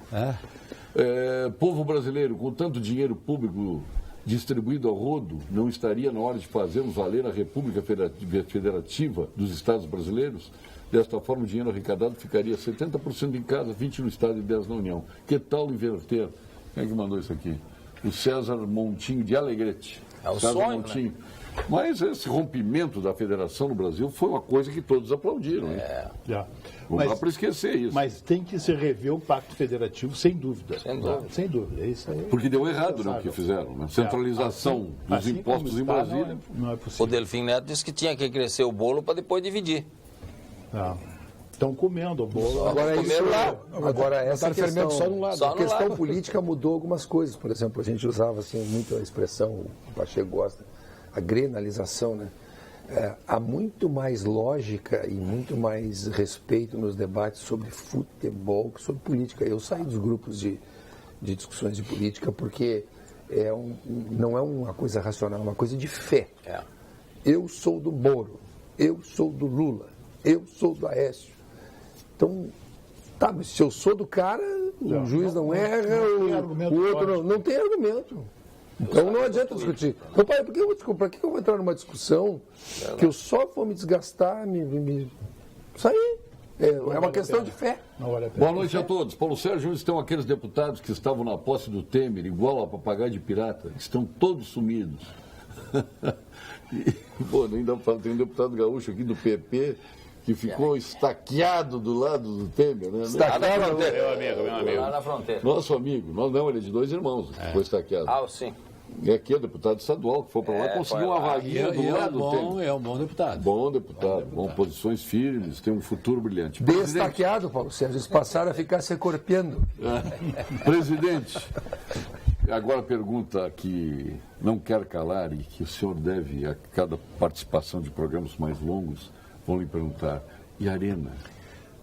Povo brasileiro, com tanto dinheiro público distribuído ao rodo, não estaria na hora de fazermos valer a República Federativa dos Estados Brasileiros? Desta forma, o dinheiro arrecadado ficaria 70% em casa, 20% no Estado e 10% na União. Que tal inverter? Quem é que mandou isso aqui? O César Montinho de Alegrete. É o César sonho, Montinho. né? Mas esse rompimento da federação no Brasil foi uma coisa que todos aplaudiram. Hein? Já. Não dá para esquecer isso. Mas tem que se rever o Pacto Federativo, sem dúvida. Sem dúvida. Isso aí. Porque deu errado, né, o que fizeram. Né? Centralização dos impostos em Brasília. Não é possível. O Delfim Neto disse que tinha que crescer o bolo para depois dividir. Estão comendo o bolo. Agora essa questão, só num lado. a questão política mudou algumas coisas. Por exemplo, a gente usava assim, muito a expressão, o Pacheco gosta, a grenalização, né? Há muito mais lógica e muito mais respeito nos debates sobre futebol que sobre política. Eu saí dos grupos de discussões de política porque não é uma coisa racional, é uma coisa de fé. Eu sou do Moro, eu sou do Lula, eu sou do Aécio. Então, mas se eu sou do cara, o juiz não erra, o outro não tem argumento. Então não adianta discutir. Então, pai, para que eu vou entrar numa discussão que eu só vou me desgastar, Isso aí é uma questão de fé. Boa noite a todos. Paulo Sérgio, onde estão aqueles deputados que estavam na posse do Temer, igual a papagaio de pirata? Estão todos sumidos. Ainda tem um deputado gaúcho aqui do PP que ficou estaqueado do lado do Temer, né? Estaqueado, meu amigo. Lá na fronteira. Nosso amigo. Ele é de 2 irmãos, ficou estaqueado. Sim. E aqui é deputado estadual, que foi para lá, conseguiu uma vaguinha do lado do Temer. É um bom deputado. Bom deputado, posições firmes, tem um futuro brilhante. Destaqueado, Paulo Sérgio, eles passaram a ficar se corpeando. Presidente, agora a pergunta que não quer calar e que o senhor deve, a cada participação de programas mais longos, vão lhe perguntar, e a Arena?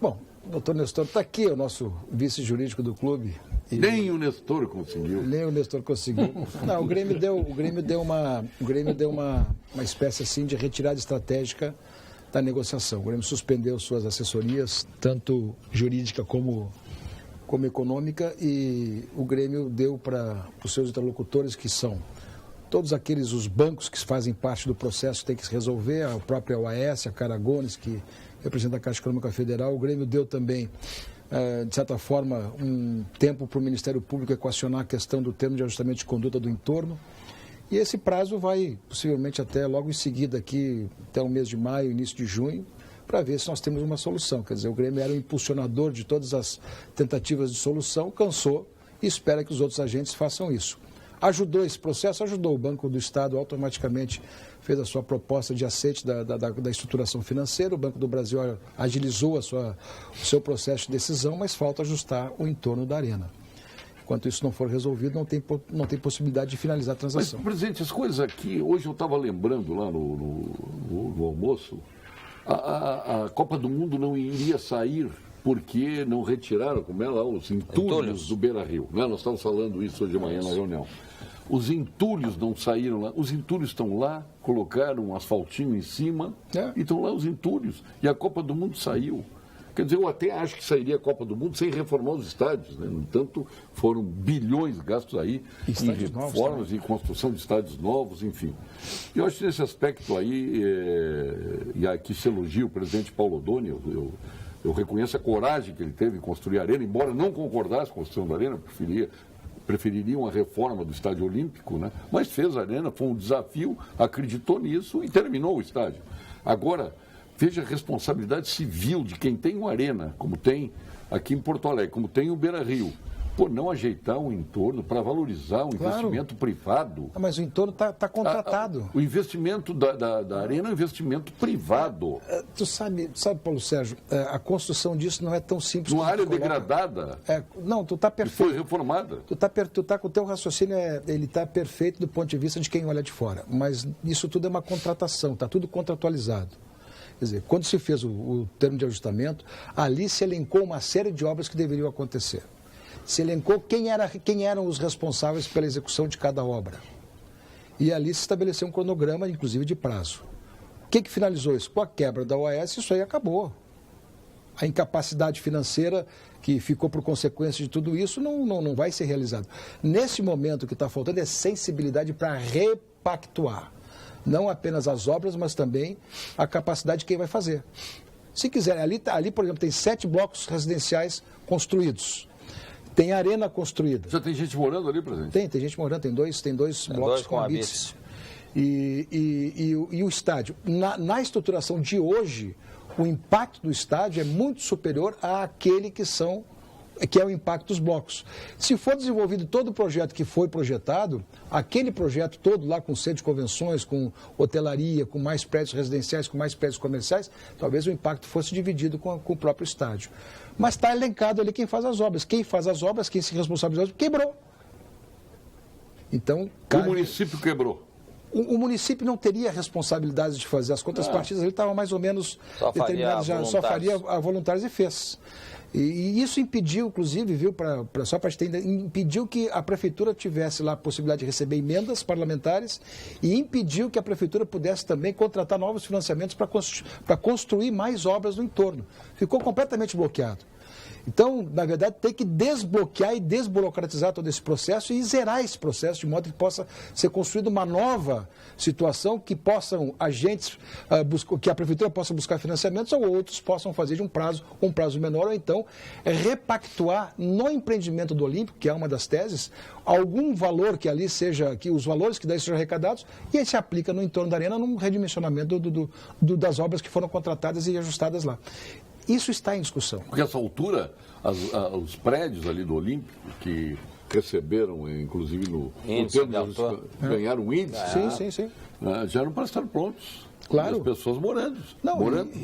Bom, o doutor Nestor está aqui, é o nosso vice-jurídico do clube. Nem o Nestor conseguiu. Nem o Nestor conseguiu. Não, o Grêmio deu uma espécie assim de retirada estratégica da negociação. O Grêmio suspendeu suas assessorias, tanto jurídica como econômica, e o Grêmio deu para os seus interlocutores, que são todos os bancos que fazem parte do processo, tem que se resolver, a própria OAS, a Caragones, que representa a Caixa Econômica Federal. O Grêmio deu também, de certa forma, um tempo para o Ministério Público equacionar a questão do termo de ajustamento de conduta do entorno. E esse prazo vai, possivelmente, até logo em seguida, aqui, até o mês de maio, início de junho, para ver se nós temos uma solução. Quer dizer, o Grêmio era o impulsionador de todas as tentativas de solução, cansou e espera que os outros agentes façam isso. Ajudou esse processo? Ajudou. O Banco do Estado automaticamente fez a sua proposta de aceite da estruturação financeira. O Banco do Brasil agilizou o seu processo de decisão, mas falta ajustar o entorno da Arena. Enquanto isso não for resolvido, não tem possibilidade de finalizar a transação. Mas, presidente, as coisas aqui, hoje eu estava lembrando lá no almoço, a Copa do Mundo não iria sair porque não retiraram, como é lá, os entulhos do Beira-Rio. Né? Nós estávamos falando isso hoje de manhã na reunião. Os entulhos não saíram lá. Os entulhos estão lá, colocaram um asfaltinho em cima e estão lá os entulhos. E a Copa do Mundo saiu. Quer dizer, eu até acho que sairia a Copa do Mundo sem reformar os estádios. Né? No entanto, foram bilhões gastos aí em reformas e construção de estádios novos, enfim. E eu acho que nesse aspecto aí, e aqui se elogia o presidente Paulo Odoni, eu reconheço a coragem que ele teve em construir a Arena, embora não concordasse com a construção da Arena, preferiria uma reforma do Estádio Olímpico, né? Mas fez a Arena, foi um desafio, acreditou nisso e terminou o estádio. Agora, veja a responsabilidade civil de quem tem uma Arena, como tem aqui em Porto Alegre, como tem o Beira-Rio, por não ajeitar o entorno para valorizar o investimento privado. Mas o entorno está contratado. O investimento da Arena é um investimento privado. Tu sabe, Paulo Sérgio, a construção disso não é tão simples. Numa área degradada. Não, tu está perfeito. Foi reformada. Tu tá com o teu raciocínio, ele está perfeito do ponto de vista de quem olha de fora. Mas isso tudo é uma contratação, está tudo contratualizado. Quer dizer, quando se fez o termo de ajustamento, ali se elencou uma série de obras que deveriam acontecer. Se elencou quem eram os responsáveis pela execução de cada obra. E ali se estabeleceu um cronograma, inclusive de prazo. O que finalizou isso? Com a quebra da OAS, isso aí acabou. A incapacidade financeira que ficou por consequência de tudo isso não vai ser realizada. Nesse momento, o que está faltando é sensibilidade para repactuar. Não apenas as obras, mas também a capacidade de quem vai fazer. Se quiser, ali, por exemplo, tem 7 blocos residenciais construídos. Tem arena construída. Já tem gente morando ali, presidente? Tem gente morando, tem dois blocos com habites. E o estádio, na estruturação de hoje, o impacto do estádio é muito superior àquele que é o impacto dos blocos. Se for desenvolvido todo o projeto que foi projetado, aquele projeto todo lá com centro de convenções, com hotelaria, com mais prédios residenciais, com mais prédios comerciais, talvez o impacto fosse dividido com o próprio estádio. Mas está elencado ali quem faz as obras. Quem faz as obras, quem se responsabiliza, quebrou. Então, o município quebrou. O município não teria a responsabilidade de fazer as contas partidas, ele estava mais ou menos determinado já, só faria a voluntários e fez. E isso impediu, inclusive, viu, só para te entender, impediu que a prefeitura tivesse lá a possibilidade de receber emendas parlamentares e impediu que a prefeitura pudesse também contratar novos financiamentos para construir mais obras no entorno. Ficou completamente bloqueado. Então, na verdade, tem que desbloquear e desburocratizar todo esse processo e zerar esse processo, de modo que possa ser construída uma nova situação, que possam agentes, que a prefeitura possa buscar financiamentos ou outros possam fazer de um prazo menor, ou então repactuar no empreendimento do Olímpico, que é uma das teses, algum valor que ali seja, que os valores que daí sejam arrecadados, e aí se aplica no entorno da arena num redimensionamento das obras que foram contratadas e ajustadas lá. Isso está em discussão. Porque essa altura, os prédios ali do Olímpico, que receberam, inclusive no tempo, ganharam um índice, sim. Já eram para estar prontos. Claro. E as pessoas morando.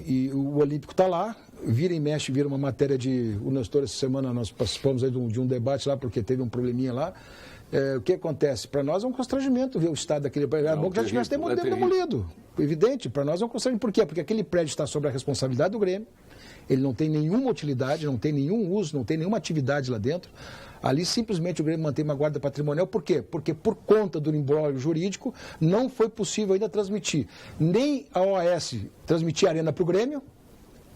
E o Olímpico está lá, vira e mexe, vira uma matéria de... O Nestor, essa semana, nós participamos aí de um debate lá, porque teve um probleminha lá. O que acontece? Para nós é um constrangimento ver o estado daquele prédio. É bom que já tivesse demolido. Evidente, para nós é um constrangimento. Por quê? Porque aquele prédio está sob a responsabilidade do Grêmio. Ele não tem nenhuma utilidade, não tem nenhum uso, não tem nenhuma atividade lá dentro. Ali simplesmente o Grêmio mantém uma guarda patrimonial. Por quê? Porque por conta do imbróglio jurídico não foi possível ainda transmitir nem a OAS transmitir a arena para o Grêmio,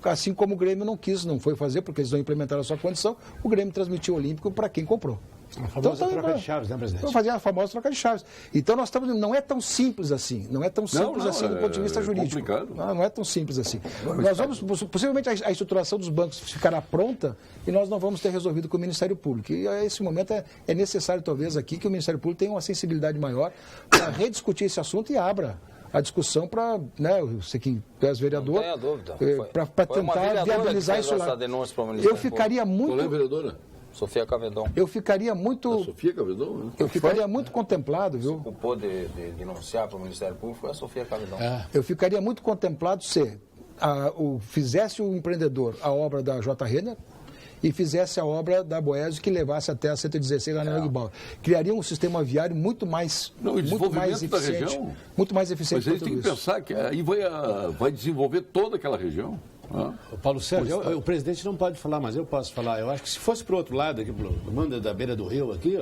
assim como o Grêmio não quis, não foi fazer, porque eles não implementaram a sua condição, o Grêmio transmitiu o Olímpico para quem comprou. A famosa troca de chaves, né, presidente? Vamos fazer a famosa troca de chaves. Então nós estamos, não é tão simples assim, do ponto de vista jurídico. Não é tão simples assim. Nós vamos, possivelmente a estruturação dos bancos ficará pronta e nós não vamos ter resolvido com o Ministério Público. E a esse momento é necessário talvez aqui que o Ministério Público tenha uma sensibilidade maior para rediscutir esse assunto e abra a discussão para, você que é vereador, para tentar viabilizar isso lá. Eu ficaria muito... Qual é a vereadora? Sofia Cavedon. Eu ficaria muito... Sofia Cavedon, né? Eu ficaria muito contemplado, viu? Se ocupou de denunciar para o Ministério Público foi a Sofia Cavedon. Eu ficaria muito contemplado se fizesse o empreendedor a obra da J. Renner e fizesse a obra da Boésio que levasse até a 116 lá na Nogueibal. Criaria um sistema viário muito mais eficiente. Muito mais eficiente. Mas eles têm que pensar que aí vai desenvolver toda aquela região. O Paulo Sérgio, o presidente não pode falar, mas eu posso falar. Eu acho que se fosse para o outro lado, aqui, manda da beira do rio, aqui,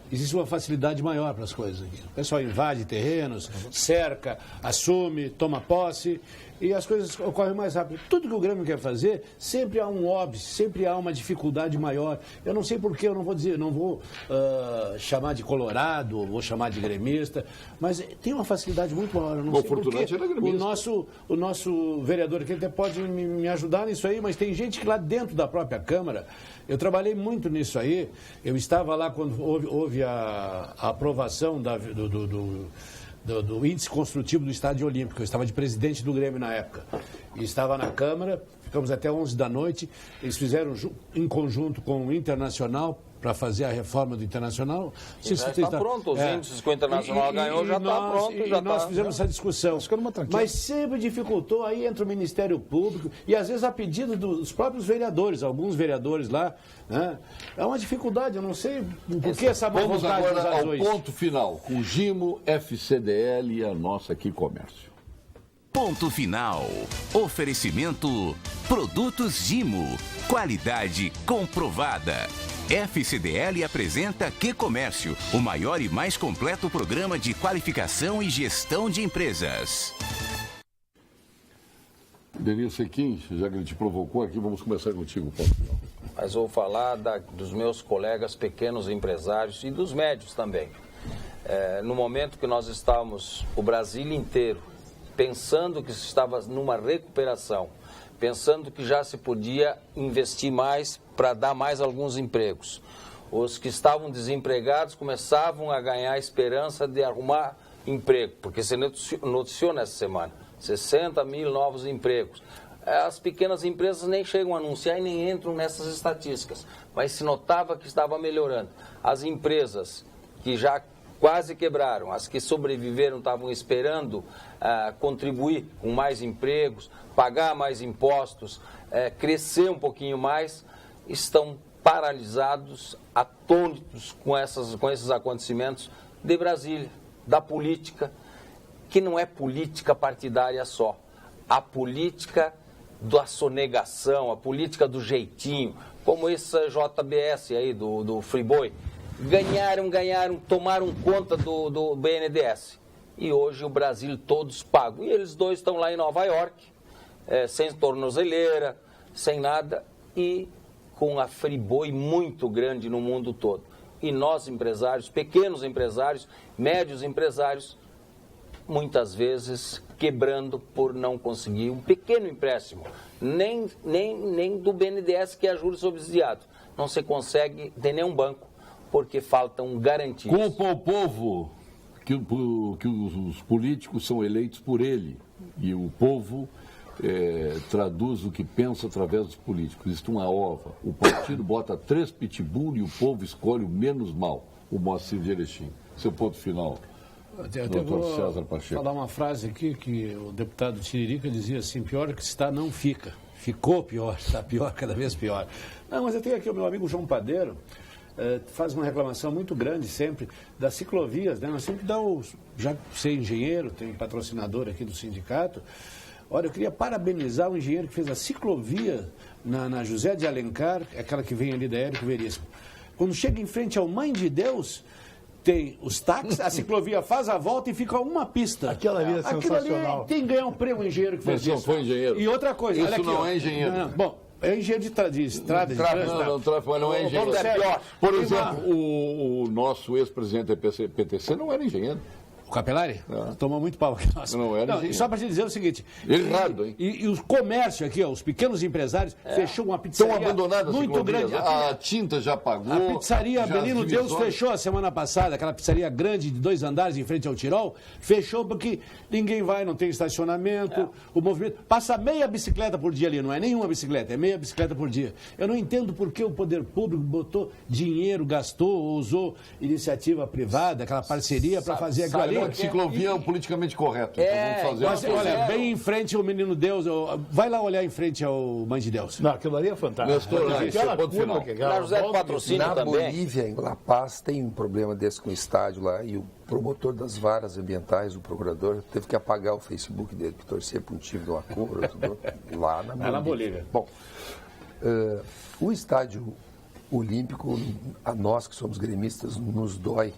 existe uma facilidade maior para as coisas aqui. O pessoal invade terrenos, cerca, assume, toma posse e as coisas ocorrem mais rápido. Tudo que o Grêmio quer fazer, sempre há um óbvio, sempre há uma dificuldade maior. Eu não sei porquê, eu não vou chamar de colorado, vou chamar de gremista, mas tem uma facilidade muito maior. Eu não sei porquê. O nosso vereador aqui até pode me ajudar nisso aí, mas tem gente que lá dentro da própria Câmara, eu trabalhei muito nisso aí, eu estava lá quando houve a aprovação do índice construtivo do Estádio Olímpico. Eu estava de presidente do Grêmio na época. E estava na Câmara, ficamos até 11 da noite. Eles fizeram em conjunto com o Internacional para fazer a reforma do Internacional. Já está pronto, os índices que o Internacional ganhou já está pronto. E nós fizemos essa discussão. Mas sempre dificultou, aí entra o Ministério Público e às vezes a pedido dos próprios vereadores, alguns vereadores lá. Né? É uma dificuldade, eu não sei por que essa má vontade. Vamos agora ao ponto final, com Gimo, FCDL e a nossa Aqui Comércio. Ponto final. Oferecimento Produtos Gimo. Qualidade comprovada. FCDL apresenta Que Comércio, o maior e mais completo programa de qualificação e gestão de empresas. Denilson Sequim, já que ele te provocou aqui, vamos começar contigo, ponto final. Mas vou falar dos meus colegas pequenos empresários e dos médios também. No momento que nós estávamos, o Brasil inteiro, pensando que estava numa recuperação, pensando que já se podia investir mais para dar mais alguns empregos. Os que estavam desempregados começavam a ganhar esperança de arrumar emprego, porque se noticiou nessa semana, 60 mil novos empregos. As pequenas empresas nem chegam a anunciar e nem entram nessas estatísticas, mas se notava que estava melhorando. As empresas que já quase quebraram, as que sobreviveram estavam esperando contribuir com mais empregos, pagar mais impostos, crescer um pouquinho mais, estão paralisados, atônitos com esses acontecimentos de Brasília, da política, que não é política partidária só. A política da sonegação, a política do jeitinho, como esse JBS aí do Friboi, ganharam, tomaram conta do BNDES. E hoje o Brasil todos pagam. E eles dois estão lá em Nova York, sem tornozeleira, sem nada, e com a Friboi muito grande no mundo todo. E nós, empresários, pequenos empresários, médios empresários, muitas vezes quebrando por não conseguir um pequeno empréstimo, nem do BNDES, que é juros subsidiado. Não se consegue de nenhum banco, porque faltam garantias. Culpa ao povo que os políticos são eleitos por ele, e o povo traduz o que pensa através dos políticos. Isto é uma ova. O partido bota 3 pitbull e o povo escolhe o menos mal, o Moacir de Erechim. Seu ponto final. Eu vou falar uma frase aqui que o deputado Tiririca dizia assim: pior que está, não fica. Ficou pior, está pior, cada vez pior. Não, mas eu tenho aqui o meu amigo João Padeiro, faz uma reclamação muito grande sempre das ciclovias, né? Nós temos que dar já ser engenheiro, tem um patrocinador aqui do sindicato. Olha, eu queria parabenizar o engenheiro que fez a ciclovia na José de Alencar, aquela que vem ali da Érico Veríssimo. Quando chega em frente ao Mãe de Deus, tem os táxis, a ciclovia faz a volta e fica uma pista. Aquela ali é sensacional. Ali tem que ganhar um prêmio, o engenheiro que fez isso. Não foi engenheiro. E outra coisa, isso olha aqui, não é engenheiro. Não, bom, é engenheiro de estrada, de trânsito. Não é engenheiro. Por exemplo, o nosso ex-presidente da PTC não era engenheiro. O Capelari? Tomou muito pau. Nossa. Não era engenheiro. Só para te dizer o seguinte. Errado, hein? E o comércio aqui, os pequenos empresários, fechou uma pizzaria estão abandonadas muito grande. A tinta já pagou. A pizzaria Belino Deus fechou a semana passada, aquela pizzaria grande de 2 andares em frente ao Tirol, fechou porque ninguém vai, não tem estacionamento, o movimento... Passa meia bicicleta por dia ali, não é nenhuma bicicleta, é meia bicicleta por dia. Eu não entendo por que o poder público botou dinheiro, gastou, usou iniciativa privada, aquela parceria para fazer aquilo ali. Ciclovia é politicamente correto. Então vamos fazer olha, bem em frente ao Menino Deus, vai lá olhar em frente ao Mãe de Deus. Não, aquilo ali é fantástico. Na Bolívia, em La Paz, tem um problema desse com o estádio lá, e o promotor das varas ambientais, o procurador, teve que apagar o Facebook dele, que torcia para um time do acordo, lá na Bolívia. Na Bolívia. Bom, o estádio olímpico, a nós que somos gremistas, nos dói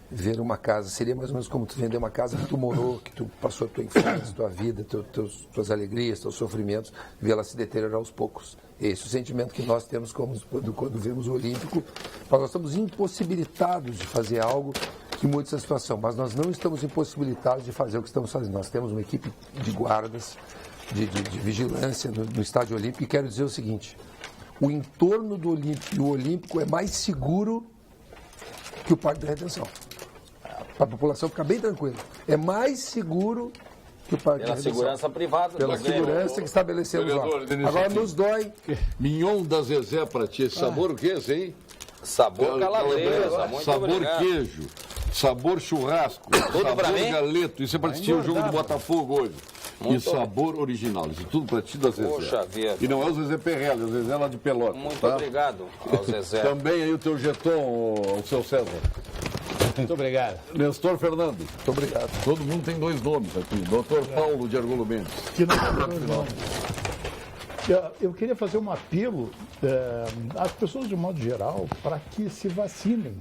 ver uma casa. Seria mais ou menos como tu vender uma casa que tu morou, que tu passou a tua infância, tua vida, tuas alegrias, teus sofrimentos, ver ela se deteriorar aos poucos. Esse é o sentimento que nós temos quando vemos o Olímpico. Nós estamos impossibilitados de fazer algo que mude essa situação, mas nós não estamos impossibilitados de fazer o que estamos fazendo. Nós temos uma equipe de guardas, de vigilância no Estádio Olímpico, e quero dizer o seguinte: o entorno do Olímpico e o Olímpico é mais seguro que o Parque da Redenção. Para a população ficar bem tranquila. É mais seguro que o Parque da Redenção. Pela segurança privada. Pela segurança que estabelecemos lá. Agora nos dói. Mignon da Zezé para ti. Esse sabor o que é esse aí? Sabor calabresa. Sabor queijo. Sabor churrasco. Sabor galeto. Isso é para assistir o jogo do Botafogo hoje. E sabor original. Isso tudo para ti da Zezé. Poxa vida. E não é o Zezé Perrelli, é o Zezé lá de Pelotas. Muito obrigado ao Zezé. Também aí o teu jeton, o seu César. Muito obrigado. Nestor Fernando. Muito obrigado. Todo mundo tem 2 nomes aqui. Dr. Paulo de Argolo Mendes. Que não tem 2 nomes. Eu queria fazer um apelo às pessoas, de modo geral, para que se vacinem.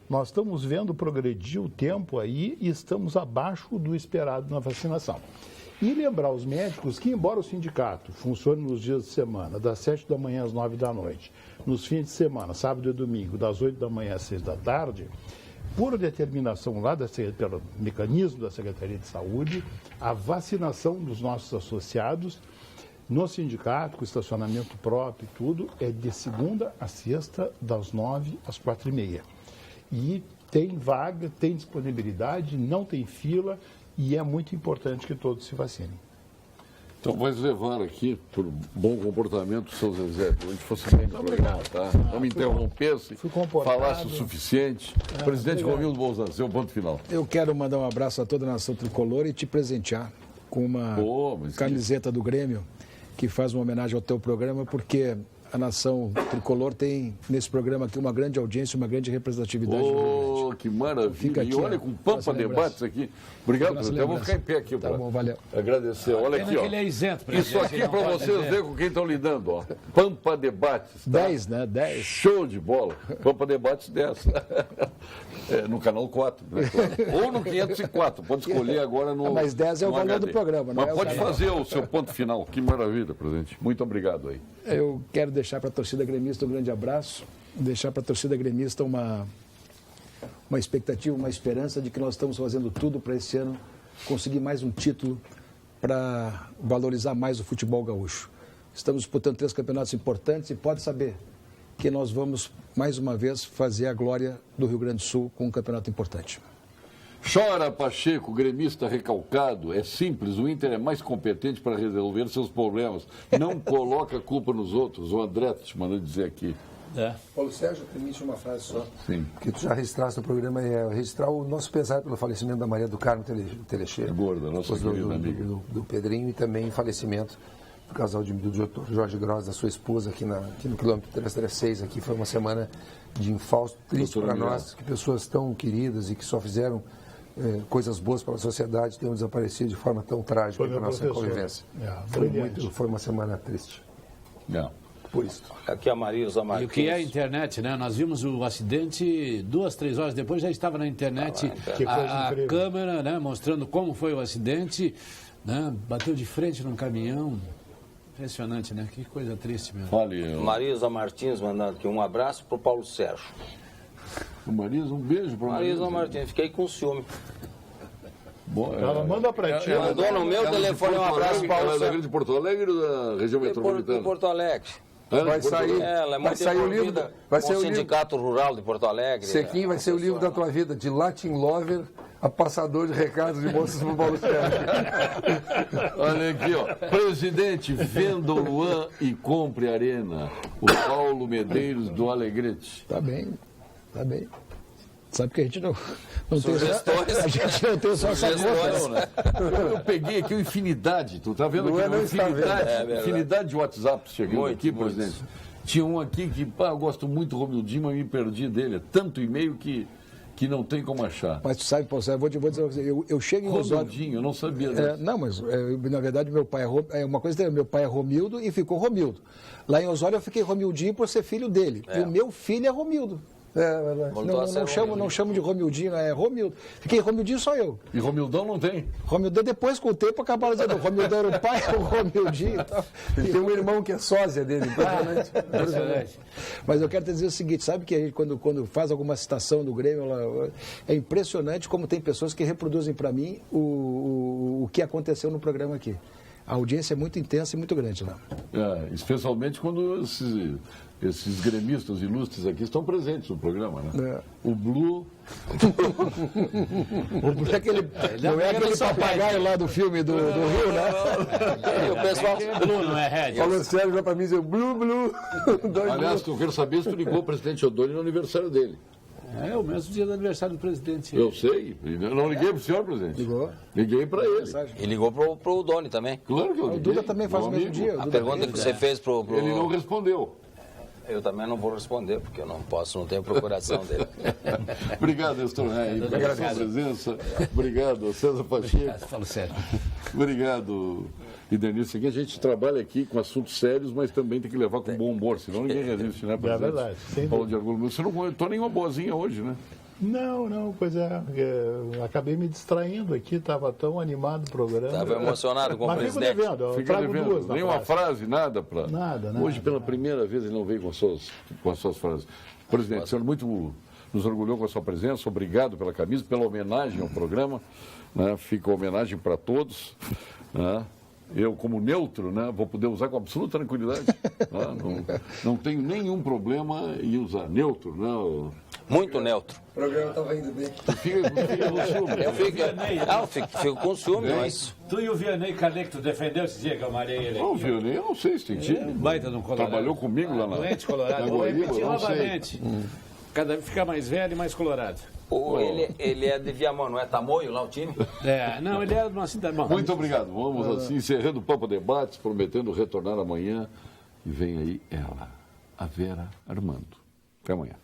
Nós estamos vendo progredir o tempo aí e estamos abaixo do esperado na vacinação. E lembrar os médicos que, embora o sindicato funcione nos dias de semana, das 7 da manhã às 9 da noite, nos fins de semana, sábado e domingo, das 8 da manhã às 6 da tarde, por determinação lá, pelo mecanismo da Secretaria de Saúde, a vacinação dos nossos associados no sindicato, com estacionamento próprio e tudo, é de segunda a sexta, das 9 às 4h30. E tem vaga, tem disponibilidade, não tem fila e é muito importante que todos se vacinem. Então, vamos levar aqui, por bom comportamento, seu Zezé, para a gente fosse bem no programa, tá? Não me interrompesse, falasse o suficiente. Presidente Romildo Bolzan, seu ponto final. Eu quero mandar um abraço a toda a nação tricolor e te presentear com uma camiseta do Grêmio, que faz uma homenagem ao teu programa, porque a nação tricolor tem nesse programa aqui uma grande audiência, uma grande representatividade. Que maravilha. Fica aqui, e olha, com Pampa Debates aqui. Obrigado, presidente. Eu vou ficar em pé aqui para agradecer. Olha aqui, ó. Ele é isento, isso aqui para vocês verem com quem estão lidando, ó. Pampa Debates. Tá? 10, né? 10. Show de bola. Pampa Debates 10. No canal 4, né? Ou no 504. Pode escolher agora no. Mas 10 é o valor do programa, não Mas pode fazer o seu ponto final. Que maravilha, presidente. Muito obrigado aí. Eu quero deixar para a torcida gremista um grande abraço, deixar para a torcida gremista uma expectativa, uma esperança de que nós estamos fazendo tudo para esse ano conseguir mais um título para valorizar mais o futebol gaúcho. Estamos disputando 3 campeonatos importantes e pode saber que nós vamos, mais uma vez, fazer a glória do Rio Grande do Sul com um campeonato importante. Chora, Pacheco, gremista recalcado. É simples, o Inter é mais competente para resolver seus problemas. Não coloca a culpa nos outros. O André te mandou dizer aqui. Paulo Sérgio, permite uma frase só. Sim. Que tu já registraste no programa, registrar o nosso pesar pelo falecimento da Maria do Carmo Telecheira. Gorda, nossa querida amiga. Do Pedrinho, e também falecimento do casal do Dr. Jorge Gross, da sua esposa, aqui no quilômetro 336. Aqui foi uma semana de infausto, triste para nós, que pessoas tão queridas e que só fizeram coisas boas para a sociedade tenham desaparecido de forma tão trágica para a nossa convivência. Foi uma semana triste. Por isso. Aqui a Marisa Martins. E o que é a internet, né? Nós vimos o acidente 2, 3 horas depois, já estava na internet a câmera, né? Mostrando como foi o acidente, né? Bateu de frente num caminhão. Impressionante, né? Que coisa triste mesmo. Marisa Martins mandando aqui um abraço para o Paulo Sérgio. Marisa, um beijo para Marisa Martins, fiquei com ciúme. Ela manda para ti. Mandou no meu telefone um abraço, Paulo Sérgio. Ela é de Porto Alegre ou da região metropolitana? De Porto Alegre. Vai sair, ela é muito vai sair o livro, vai ser o Sindicato Rural de Porto Alegre. Sequinho, vai ser o livro da tua vida, de Latin Lover a passador de recados de moças para o Paulo Sérgio. Olha aqui, ó. Presidente, venda o Luan e compre a Arena. O Paulo Medeiros do Alegrete. Tá bem. Sabe que a gente não tem só, a gente não tem só essa conta, né? Eu peguei aqui o Infinidade, tu tá vendo aqui? Infinidade de WhatsApp chegando aqui, presidente. Tinha um aqui que, eu gosto muito do Romildinho, mas me perdi dele. É tanto e-mail que não tem como achar. Mas tu sabe, Paulo, eu vou dizer pra você, eu chego em Osório... Romildinho, eu não sabia disso. Não, mas na verdade meu pai uma coisa, meu pai é Romildo e ficou Romildo. Lá em Osório eu fiquei Romildinho por ser filho dele. E o meu filho é Romildo. Não chamo de Romildinho, é Romildo. Fiquei Romildinho só eu. E Romildão não tem? Romildão depois, com o tempo, acabaram dizendo Romildão era o pai, o Romildinho e tal. Ele tem um irmão que é sósia dele, impressionante. Mas eu quero te dizer o seguinte, sabe que a gente, quando faz alguma citação do Grêmio, é impressionante como tem pessoas que reproduzem para mim o que aconteceu no programa aqui. A audiência é muito intensa e muito grande lá. Especialmente quando esses gremistas ilustres aqui estão presentes no programa, né? O Blue... O Blue é aquele papagaio lá do filme do Rio, né? O pessoal... Blue não é Red. Paulo Sérgio vai para mim e diz Blue. Aliás, eu quero saber se tu ligou o presidente Odoni no aniversário dele. É o mesmo dia do aniversário do presidente. Eu sei. Eu não liguei para o senhor, presidente. Ligou. Liguei para ele. E ligou para o Doni também. Claro que eu liguei. O Duda também faz o mesmo dia. A pergunta que você fez para o... Ele não respondeu. Eu também não vou responder, porque eu não tenho procuração dele. Obrigado, Nestor Rei, pela sua presença. Obrigado, César Pacheco. Falo sério. Obrigado, e Denise. A gente trabalha aqui com assuntos sérios, mas também tem que levar com bom humor, senão ninguém resiste, né, presidente? É verdade. Paulo de Argulo, você não contou nenhuma boazinha hoje, né? Não, pois acabei me distraindo aqui, estava tão animado o programa. Estava emocionado com o presidente. Fica devendo, nenhuma frase, nada para... Nada. Hoje, pela primeira vez, ele não veio com as suas frases. Presidente, o senhor muito nos orgulhou com a sua presença, obrigado pela camisa, pela homenagem ao programa, né? Fica a homenagem para todos, né? Eu, como neutro, né, vou poder usar com absoluta tranquilidade. Não tenho nenhum problema em usar neutro, né? Muito neutro. O programa estava indo bem. Fica com ciúme. Eu fico com ciúme, mas... Tu e o Vianney Carlet, que tu defendeu esse dia que eu malhei ele. Não, Vianney, eu não sei se tem time. Baita no Colorado. Trabalhou comigo lá na... Doente colorado. Vou repetir novamente. Cada vez fica mais velho e mais colorado. Ele é de Viamão, não é Tamoio lá o time? Não, ele é de uma cidade... Bom, Muito obrigado. Vamos assim, encerrando o Pampa Debates, prometendo retornar amanhã. E vem aí ela, a Vera Armando. Até amanhã.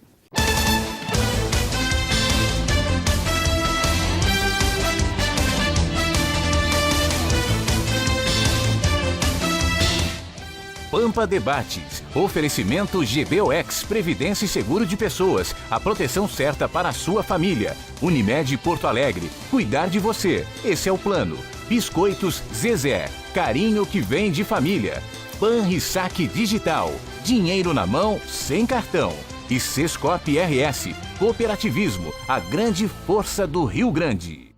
Pampa Debates. Oferecimento GBOX, Previdência e Seguro de Pessoas. A proteção certa para a sua família. Unimed Porto Alegre. Cuidar de você. Esse é o plano. Biscoitos Zezé. Carinho que vem de família. Panrisac Digital. Dinheiro na mão, sem cartão. E Sescop RS. Cooperativismo. A grande força do Rio Grande.